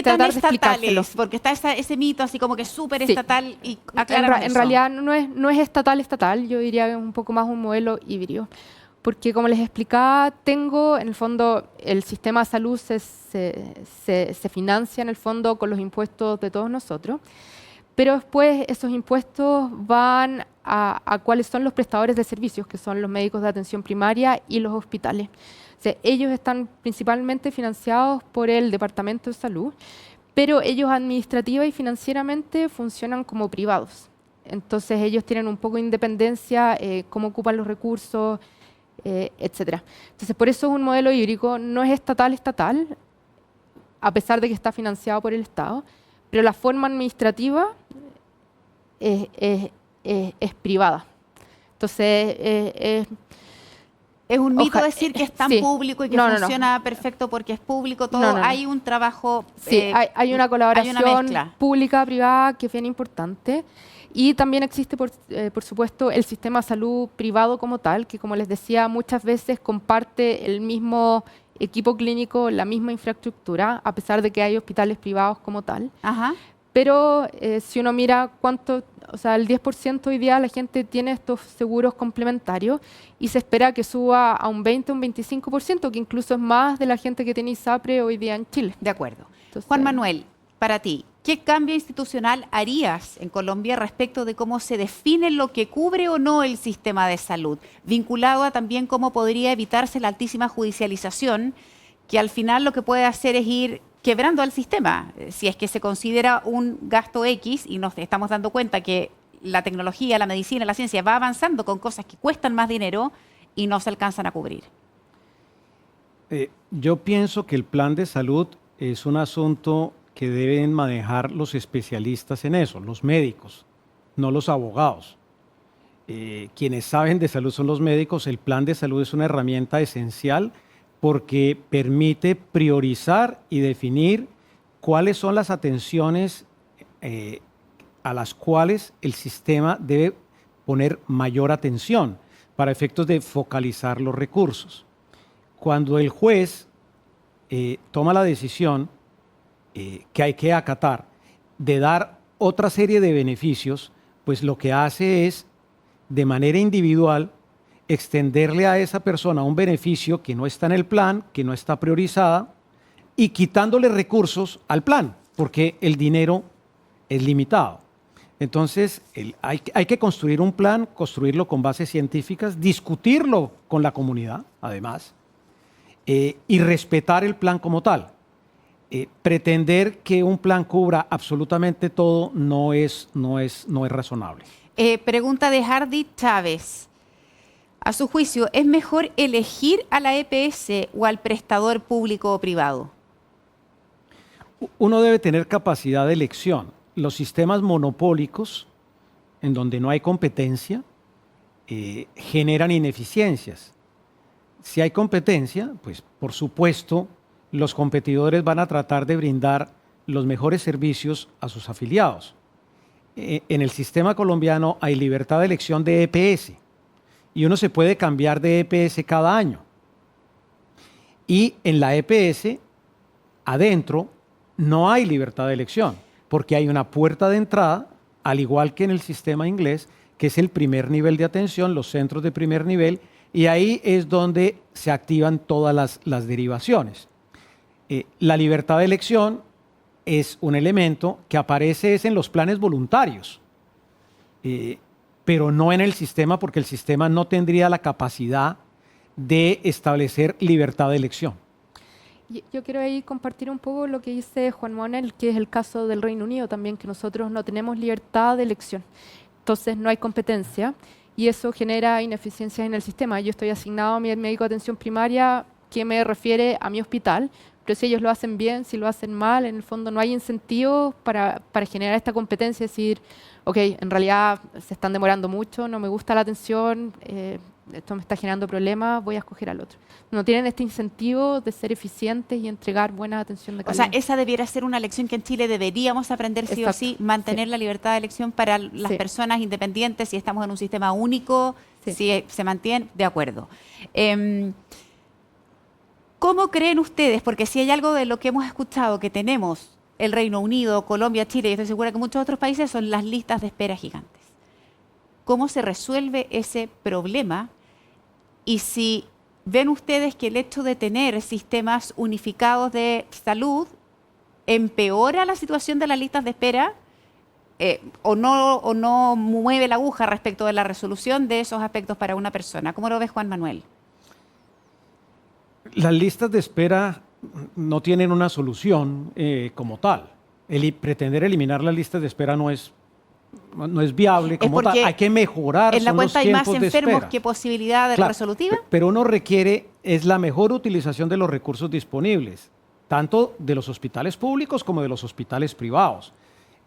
tan estatales? Porque está ese mito así como que es súper estatal y en realidad no es estatal, yo diría que es un poco más un modelo híbrido. Porque como les explicaba, en el fondo, el sistema de salud se financia en el fondo con los impuestos de todos nosotros, pero después esos impuestos van a cuáles son los prestadores de servicios, que son los médicos de atención primaria y los hospitales. O sea, ellos están principalmente financiados por el Departamento de Salud, pero ellos administrativa y financieramente funcionan como privados. Entonces ellos tienen un poco de independencia, cómo ocupan los recursos, etcétera. Entonces por eso es un modelo híbrido, no es estatal, a pesar de que está financiado por el Estado, pero la forma administrativa es privada. Entonces es un mito decir que es tan público y que funciona perfecto porque es público todo. Hay un trabajo. Sí, hay una colaboración pública-privada que es bien importante. Y también existe, por supuesto, el sistema de salud privado como tal, que como les decía, muchas veces comparte el mismo equipo clínico, la misma infraestructura, a pesar de que hay hospitales privados como tal. Ajá. Pero si uno mira el 10% hoy día la gente tiene estos seguros complementarios y se espera que suba a un 20 o un 25%, que incluso es más de la gente que tiene ISAPRE hoy día en Chile. De acuerdo. Entonces, Juan Manuel, para ti, ¿qué cambio institucional harías en Colombia respecto de cómo se define lo que cubre o no el sistema de salud? Vinculado a también cómo podría evitarse la altísima judicialización, que al final lo que puede hacer es ir quebrando al sistema. Si es que se considera un gasto X y nos estamos dando cuenta que la tecnología, la medicina, la ciencia va avanzando con cosas que cuestan más dinero y no se alcanzan a cubrir. Yo pienso que el plan de salud es un asunto que deben manejar los especialistas en eso, los médicos, no los abogados. Quienes saben de salud son los médicos. El plan de salud es una herramienta esencial porque permite priorizar y definir cuáles son las atenciones a las cuales el sistema debe poner mayor atención para efectos de focalizar los recursos. Cuando el juez toma la decisión que hay que acatar de dar otra serie de beneficios, pues lo que hace es, de manera individual, extenderle a esa persona un beneficio que no está en el plan, que no está priorizada, y quitándole recursos al plan, porque el dinero es limitado. Entonces, hay que construir un plan, construirlo con bases científicas, discutirlo con la comunidad, además, y respetar el plan como tal. Pretender que un plan cubra absolutamente todo no es razonable. Pregunta de Hardy Chávez. A su juicio, ¿es mejor elegir a la EPS o al prestador público o privado? Uno debe tener capacidad de elección. Los sistemas monopólicos, en donde no hay competencia, generan ineficiencias. Si hay competencia, pues por supuesto, los competidores van a tratar de brindar los mejores servicios a sus afiliados. En el sistema colombiano hay libertad de elección de EPS y uno se puede cambiar de EPS cada año. Y en la EPS, adentro, no hay libertad de elección, porque hay una puerta de entrada, al igual que en el sistema inglés, que es el primer nivel de atención, los centros de primer nivel, y ahí es donde se activan todas las derivaciones. La libertad de elección es un elemento que aparece en los planes voluntarios, pero no en el sistema, porque el sistema no tendría la capacidad de establecer libertad de elección. Yo quiero ahí compartir un poco lo que dice Juan Manuel, que es el caso del Reino Unido también, que nosotros no tenemos libertad de elección. Entonces no hay competencia y eso genera ineficiencias en el sistema. Yo estoy asignado a mi médico de atención primaria que me refiere a mi hospital, pero si ellos lo hacen bien, si lo hacen mal, en el fondo no hay incentivos para generar esta competencia, es decir, ok, en realidad se están demorando mucho, no me gusta la atención, esto me está generando problemas, voy a escoger al otro. No tienen este incentivo de ser eficientes y entregar buena atención de calidad. O sea, esa debiera ser una lección que en Chile deberíamos aprender sí o sí, mantener la libertad de elección para las personas independientes, si estamos en un sistema único, si se mantiene, de acuerdo. ¿Cómo creen ustedes? Porque si hay algo de lo que hemos escuchado que tenemos el Reino Unido, Colombia, Chile, y estoy segura que muchos otros países, son las listas de espera gigantes. ¿Cómo se resuelve ese problema? Y si ven ustedes que el hecho de tener sistemas unificados de salud empeora la situación de las listas de espera o no mueve la aguja respecto de la resolución de esos aspectos para una persona. ¿Cómo lo ves, Juan Manuel? Las listas de espera no tienen una solución como tal. Pretender eliminar las listas de espera no es viable como tal. Hay que mejorar en la cuenta hay más enfermos que posibilidad claro, resolutiva. Pero uno requiere es la mejor utilización de los recursos disponibles, tanto de los hospitales públicos como de los hospitales privados.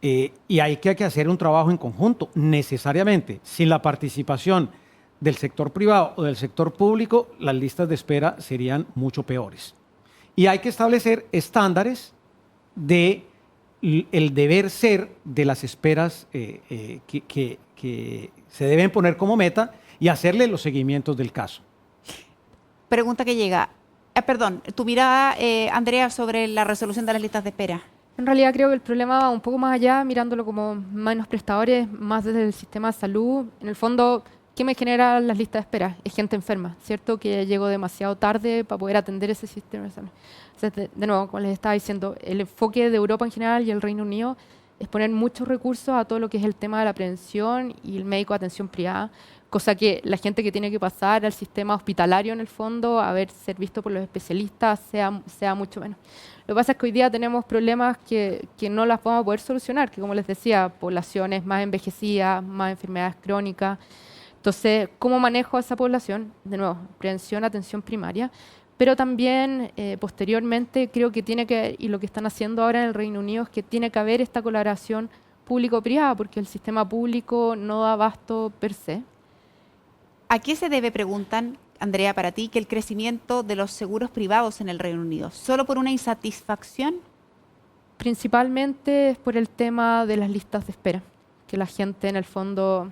Y hay que hacer un trabajo en conjunto, necesariamente. Sin la participación del sector privado o del sector público, las listas de espera serían mucho peores. Y hay que establecer estándares de el deber ser de las esperas que se deben poner como meta y hacerle los seguimientos del caso. Pregunta que llega. Perdón, tu mirada, Andrea, sobre la resolución de las listas de espera. En realidad creo que el problema va un poco más allá, mirándolo como menos prestadores, más desde el sistema de salud. En el fondo, ¿qué me genera las listas de espera? Es gente enferma, ¿cierto? Que llegó demasiado tarde para poder atender ese sistema de salud. O sea, de nuevo, como les estaba diciendo, el enfoque de Europa en general y el Reino Unido es poner muchos recursos a todo lo que es el tema de la prevención y el médico de atención privada, cosa que la gente que tiene que pasar al sistema hospitalario en el fondo, a ver, ser visto por los especialistas, sea mucho menos. Lo que pasa es que hoy día tenemos problemas que no las vamos a poder solucionar, que como les decía, poblaciones más envejecidas, más enfermedades crónicas. Entonces, ¿cómo manejo a esa población? De nuevo, prevención, atención primaria, pero también posteriormente creo que tiene que, y lo que están haciendo ahora en el Reino Unido es que tiene que haber esta colaboración público-privada, porque el sistema público no da abasto per se. ¿A qué se debe, preguntan, Andrea, para ti, que el crecimiento de los seguros privados en el Reino Unido? ¿Solo por una insatisfacción? Principalmente es por el tema de las listas de espera, que la gente en el fondo,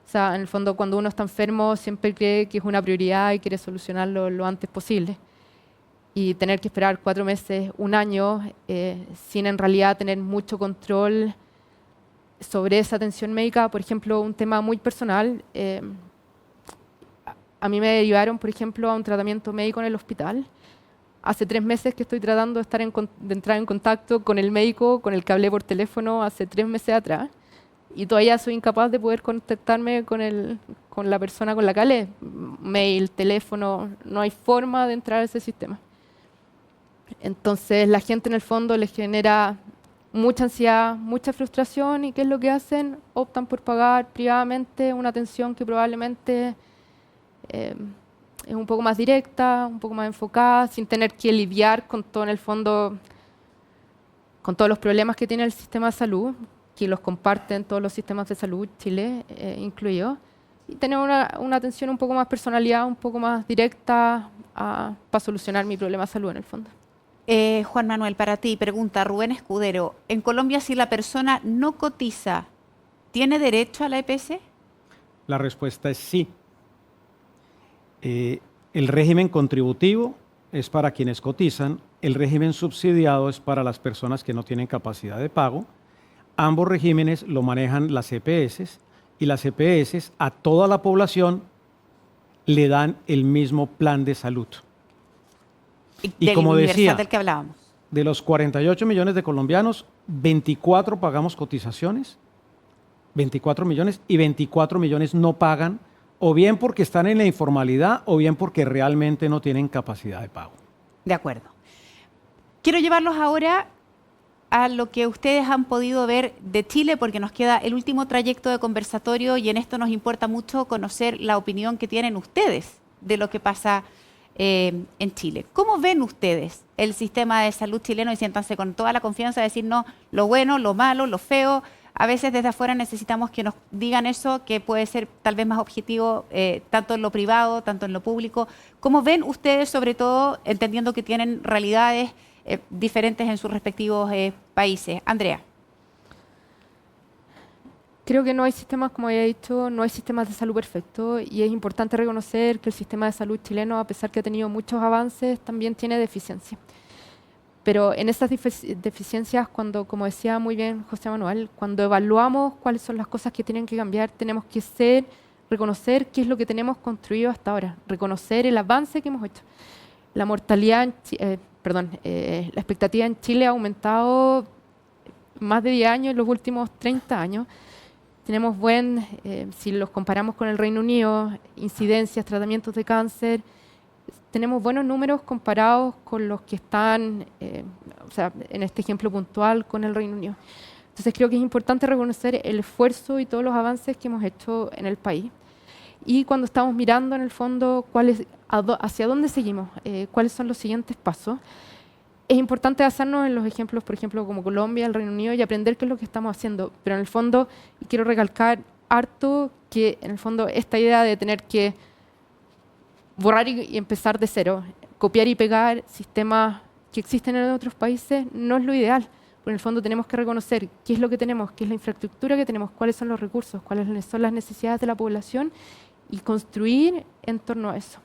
o sea, en el fondo cuando uno está enfermo siempre cree que es una prioridad y quiere solucionarlo lo antes posible. Y tener que esperar 4 meses, 1 año, sin en realidad tener mucho control sobre esa atención médica. Por ejemplo, un tema muy personal, a mí me derivaron, por ejemplo, a un tratamiento médico en el hospital. Hace 3 meses que estoy tratando de entrar en contacto con el médico con el que hablé por teléfono hace 3 meses atrás. Y todavía soy incapaz de poder contactarme con la persona con la que hablé. Mail, teléfono, no hay forma de entrar a ese sistema. Entonces la gente en el fondo les genera mucha ansiedad, mucha frustración, y ¿qué es lo que hacen? Optan por pagar privadamente una atención que probablemente es un poco más directa, un poco más enfocada, sin tener que lidiar con todo en el fondo, con todos los problemas que tiene el sistema de salud, que los comparten todos los sistemas de salud, Chile incluido, y tener una atención un poco más personalizada, un poco más directa para solucionar mi problema de salud en el fondo. Juan Manuel, para ti, pregunta Rubén Escudero. ¿En Colombia, si la persona no cotiza, tiene derecho a la EPS? La respuesta es sí. El régimen contributivo es para quienes cotizan, el régimen subsidiado es para las personas que no tienen capacidad de pago. Ambos regímenes lo manejan las EPS, y las EPS a toda la población le dan el mismo plan de salud. Y como decía, del que hablábamos. De los 48 millones de colombianos, 24 pagamos cotizaciones, 24 millones, y 24 millones no pagan, o bien porque están en la informalidad, o bien porque realmente no tienen capacidad de pago. De acuerdo. Quiero llevarlos ahora a lo que ustedes han podido ver de Chile, porque nos queda el último trayecto de conversatorio, y en esto nos importa mucho conocer la opinión que tienen ustedes de lo que pasa en Chile. ¿Cómo ven ustedes el sistema de salud chileno? Y siéntanse con toda la confianza de decirnos lo bueno, lo malo, lo feo. A veces desde afuera necesitamos que nos digan eso, que puede ser tal vez más objetivo, tanto en lo privado, tanto en lo público. ¿Cómo ven ustedes, sobre todo, entendiendo que tienen realidades diferentes en sus respectivos países? Andrea. Creo que no hay sistemas, como había dicho, no hay sistemas de salud perfectos, y es importante reconocer que el sistema de salud chileno, a pesar que ha tenido muchos avances, también tiene deficiencias. Pero en esas deficiencias, cuando, como decía muy bien José Manuel, cuando evaluamos cuáles son las cosas que tienen que cambiar, tenemos que reconocer qué es lo que tenemos construido hasta ahora, reconocer el avance que hemos hecho. La mortalidad, la expectativa en Chile ha aumentado más de 10 años en los últimos 30 años. Tenemos si los comparamos con el Reino Unido, incidencias, tratamientos de cáncer, tenemos buenos números comparados con los que están, en este ejemplo puntual, con el Reino Unido. Entonces creo que es importante reconocer el esfuerzo y todos los avances que hemos hecho en el país. Y cuando estamos mirando en el fondo hacia dónde seguimos, cuáles son los siguientes pasos, es importante basarnos en los ejemplos, por ejemplo, como Colombia, el Reino Unido, y aprender qué es lo que estamos haciendo. Pero en el fondo, y quiero recalcar harto que en el fondo esta idea de tener que borrar y empezar de cero, copiar y pegar sistemas que existen en otros países, no es lo ideal. Porque en el fondo tenemos que reconocer qué es lo que tenemos, qué es la infraestructura que tenemos, cuáles son los recursos, cuáles son las necesidades de la población, y construir en torno a eso.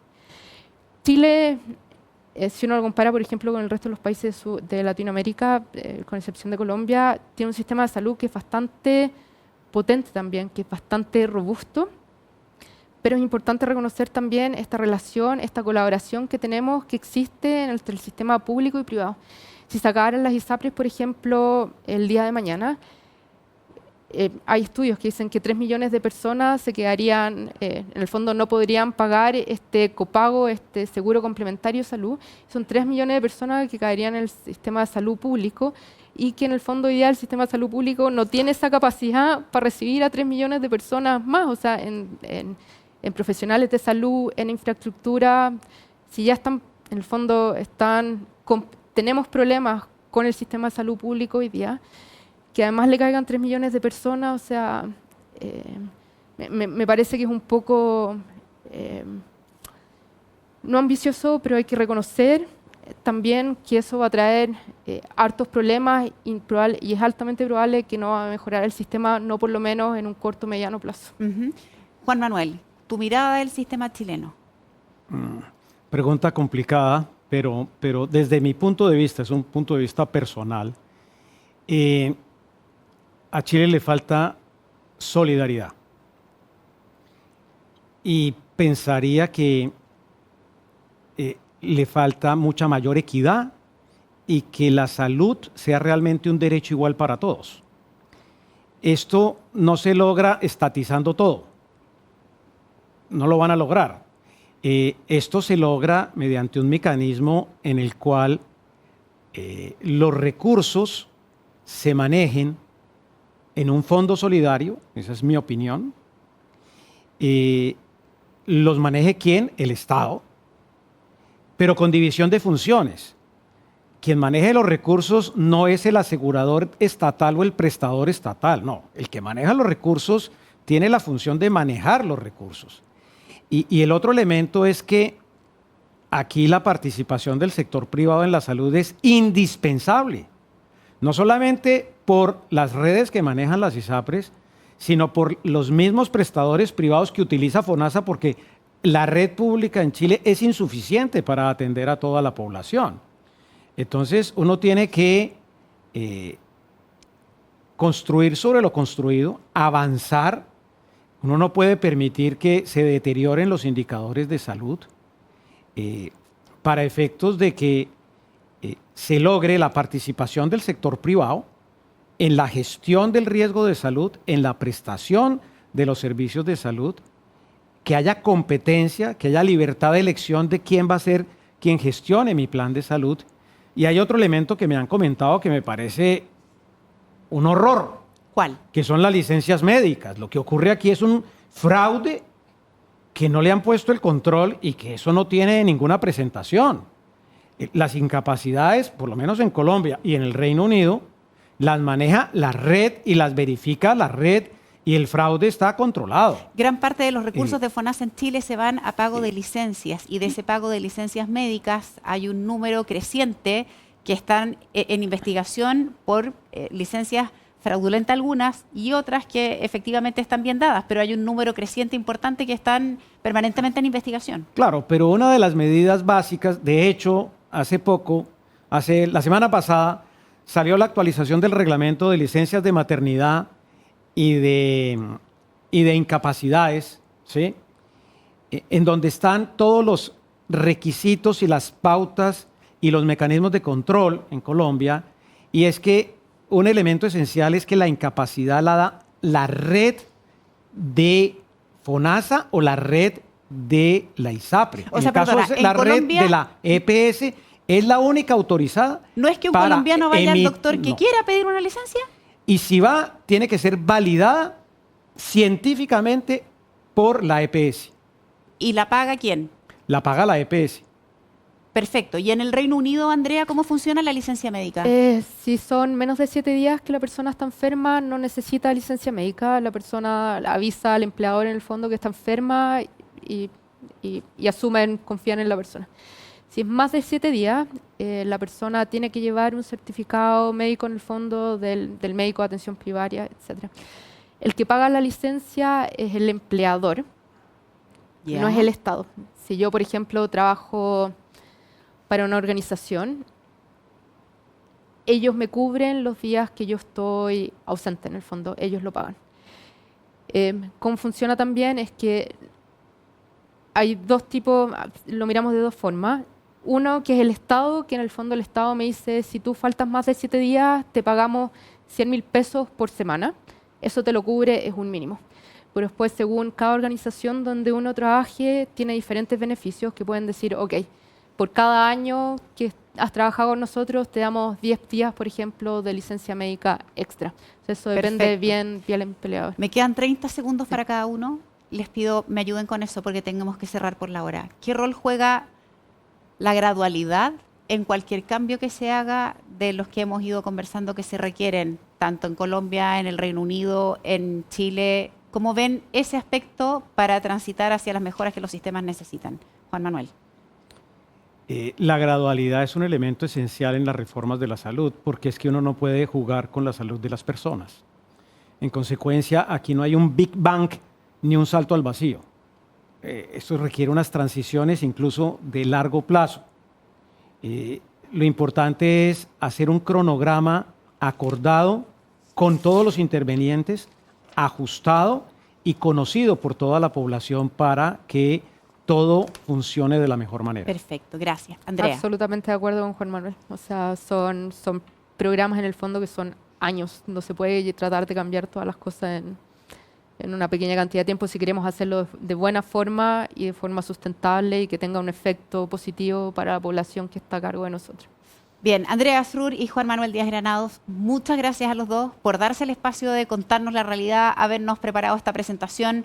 Chile, si uno lo compara, por ejemplo, con el resto de los países de Latinoamérica, con excepción de Colombia, tiene un sistema de salud que es bastante potente también, que es bastante robusto. pero es importante reconocer también esta relación, esta colaboración que tenemos, que existe entre el sistema público y privado. Si se acabaran las ISAPRES, por ejemplo, el día de mañana, hay estudios que dicen que 3 millones de personas se quedarían, en el fondo no podrían pagar este copago, este seguro complementario de salud. Son 3 millones de personas que caerían en el sistema de salud público y que en el fondo hoy día el sistema de salud público no tiene esa capacidad para recibir a 3 millones de personas más, o sea, en profesionales de salud, en infraestructura. Si ya están, en el fondo, tenemos problemas con el sistema de salud público hoy día, que además le caigan 3 millones de personas, o sea, me parece que es un poco, no ambicioso, pero hay que reconocer también que eso va a traer hartos problemas y es altamente probable que no va a mejorar el sistema, no por lo menos en un corto o mediano plazo. Juan Manuel, tu mirada del sistema chileno. Pregunta complicada, pero desde mi punto de vista, es un punto de vista personal, a Chile le falta solidaridad. Y pensaría que le falta mucha mayor equidad y que la salud sea realmente un derecho igual para todos. Esto no se logra estatizando todo. No lo van a lograr. Esto se logra mediante un mecanismo en el cual los recursos se manejen en un fondo solidario, esa es mi opinión. ¿Los maneje quién? El Estado, pero con división de funciones. Quien maneje los recursos no es el asegurador estatal o el prestador estatal, no. El que maneja los recursos tiene la función de manejar los recursos. Y el otro elemento es que aquí la participación del sector privado en la salud es indispensable. No solamente por las redes que manejan las ISAPRES, sino por los mismos prestadores privados que utiliza FONASA, porque la red pública en Chile es insuficiente para atender a toda la población. Entonces, uno tiene que construir sobre lo construido, avanzar. Uno no puede permitir que se deterioren los indicadores de salud para efectos de que se logre la participación del sector privado en la gestión del riesgo de salud, en la prestación de los servicios de salud, que haya competencia, que haya libertad de elección de quién va a ser quien gestione mi plan de salud. Y hay otro elemento que me han comentado que me parece un horror. ¿Cuál? Que son las licencias médicas. Lo que ocurre aquí es un fraude que no le han puesto el control y que eso no tiene ninguna presentación. Las incapacidades, por lo menos en Colombia y en el Reino Unido, las maneja la red y las verifica la red y el fraude está controlado. Gran parte de los recursos de FONASA en Chile se van a pago de licencias y de ese pago de licencias médicas hay un número creciente que están en investigación por licencias fraudulentas algunas y otras que efectivamente están bien dadas, pero hay un número creciente importante que están permanentemente en investigación. Claro, pero una de las medidas básicas, de hecho, la semana pasada, salió la actualización del reglamento de licencias de maternidad y de incapacidades, ¿sí? En donde están todos los requisitos y las pautas y los mecanismos de control en Colombia, y es que un elemento esencial es que la incapacidad la da la red de FONASA o la red de la ISAPRE. O sea, perdona, la red de la EPS es la única autorizada. ¿No es que un colombiano vaya al doctor que quiera pedir una licencia? Y si va, tiene que ser validada científicamente por la EPS. ¿Y la paga quién? La paga la EPS. Perfecto. ¿Y en el Reino Unido, Andrea, cómo funciona la licencia médica? Si son menos de 7 días que la persona está enferma, no necesita licencia médica. La persona avisa al empleador en el fondo que está enferma y confían en la persona. Si es más de 7 días, la persona tiene que llevar un certificado médico en el fondo del médico de atención primaria, etc. El que paga la licencia es el empleador, no es el Estado. Si yo, por ejemplo, trabajo para una organización, ellos me cubren los días que yo estoy ausente, en el fondo, ellos lo pagan. Cómo funciona también es que hay dos tipos, lo miramos de dos formas. Uno, que es el Estado, que en el fondo el Estado me dice, si tú faltas más de 7 días, te pagamos 100.000 pesos por semana. Eso te lo cubre, es un mínimo. Pero después, según cada organización donde uno trabaje, tiene diferentes beneficios que pueden decir, ok, por cada año que has trabajado con nosotros, te damos 10 días, por ejemplo, de licencia médica extra. Entonces, eso depende Perfecto. bien del empleador. Me quedan 30 segundos para cada uno. Les pido me ayuden con eso porque tenemos que cerrar por la hora. ¿Qué rol juega la gradualidad en cualquier cambio que se haga de los que hemos ido conversando que se requieren, tanto en Colombia, en el Reino Unido, en Chile? ¿Cómo ven ese aspecto para transitar hacia las mejoras que los sistemas necesitan? Juan Manuel. La gradualidad es un elemento esencial en las reformas de la salud, porque es que uno no puede jugar con la salud de las personas. En consecuencia, aquí no hay un Big Bang ni un salto al vacío. Esto requiere unas transiciones incluso de largo plazo. Lo importante es hacer un cronograma acordado con todos los intervenientes, ajustado y conocido por toda la población para que todo funcione de la mejor manera. Perfecto, gracias. Andrea. Absolutamente de acuerdo con Juan Manuel. O sea, son programas en el fondo que son años. No se puede tratar de cambiar todas las cosas en una pequeña cantidad de tiempo si queremos hacerlo de buena forma y de forma sustentable y que tenga un efecto positivo para la población que está a cargo de nosotros. Bien, Andrea Asrur y Juan Manuel Díaz Granados, muchas gracias a los dos por darse el espacio de contarnos la realidad, habernos preparado esta presentación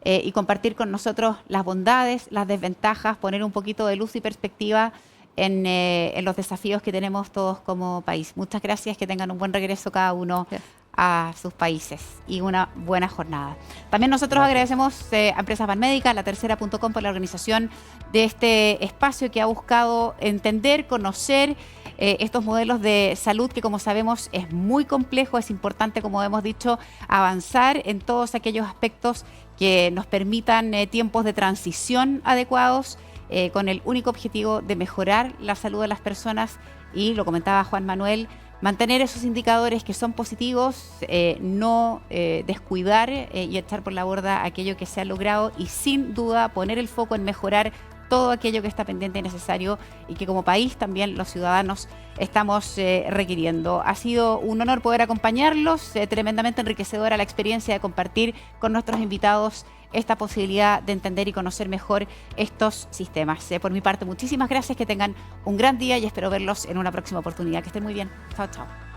y compartir con nosotros las bondades, las desventajas, poner un poquito de luz y perspectiva en los desafíos que tenemos todos como país. Muchas gracias, que tengan un buen regreso cada uno a sus países y una buena jornada. También nosotros agradecemos a Empresas Banmédica, latercera.com, por la organización de este espacio que ha buscado entender, conocer estos modelos de salud que, como sabemos, es muy complejo. Es importante, como hemos dicho, avanzar en todos aquellos aspectos que nos permitan tiempos de transición adecuados con el único objetivo de mejorar la salud de las personas y, lo comentaba Juan Manuel, mantener esos indicadores que son positivos, no descuidar y echar por la borda aquello que se ha logrado y sin duda poner el foco en mejorar todo aquello que está pendiente y necesario y que como país también los ciudadanos estamos requiriendo. Ha sido un honor poder acompañarlos, tremendamente enriquecedora la experiencia de compartir con nuestros invitados esta posibilidad de entender y conocer mejor estos sistemas. Por mi parte, muchísimas gracias, que tengan un gran día y espero verlos en una próxima oportunidad. Que estén muy bien. Chao, chao.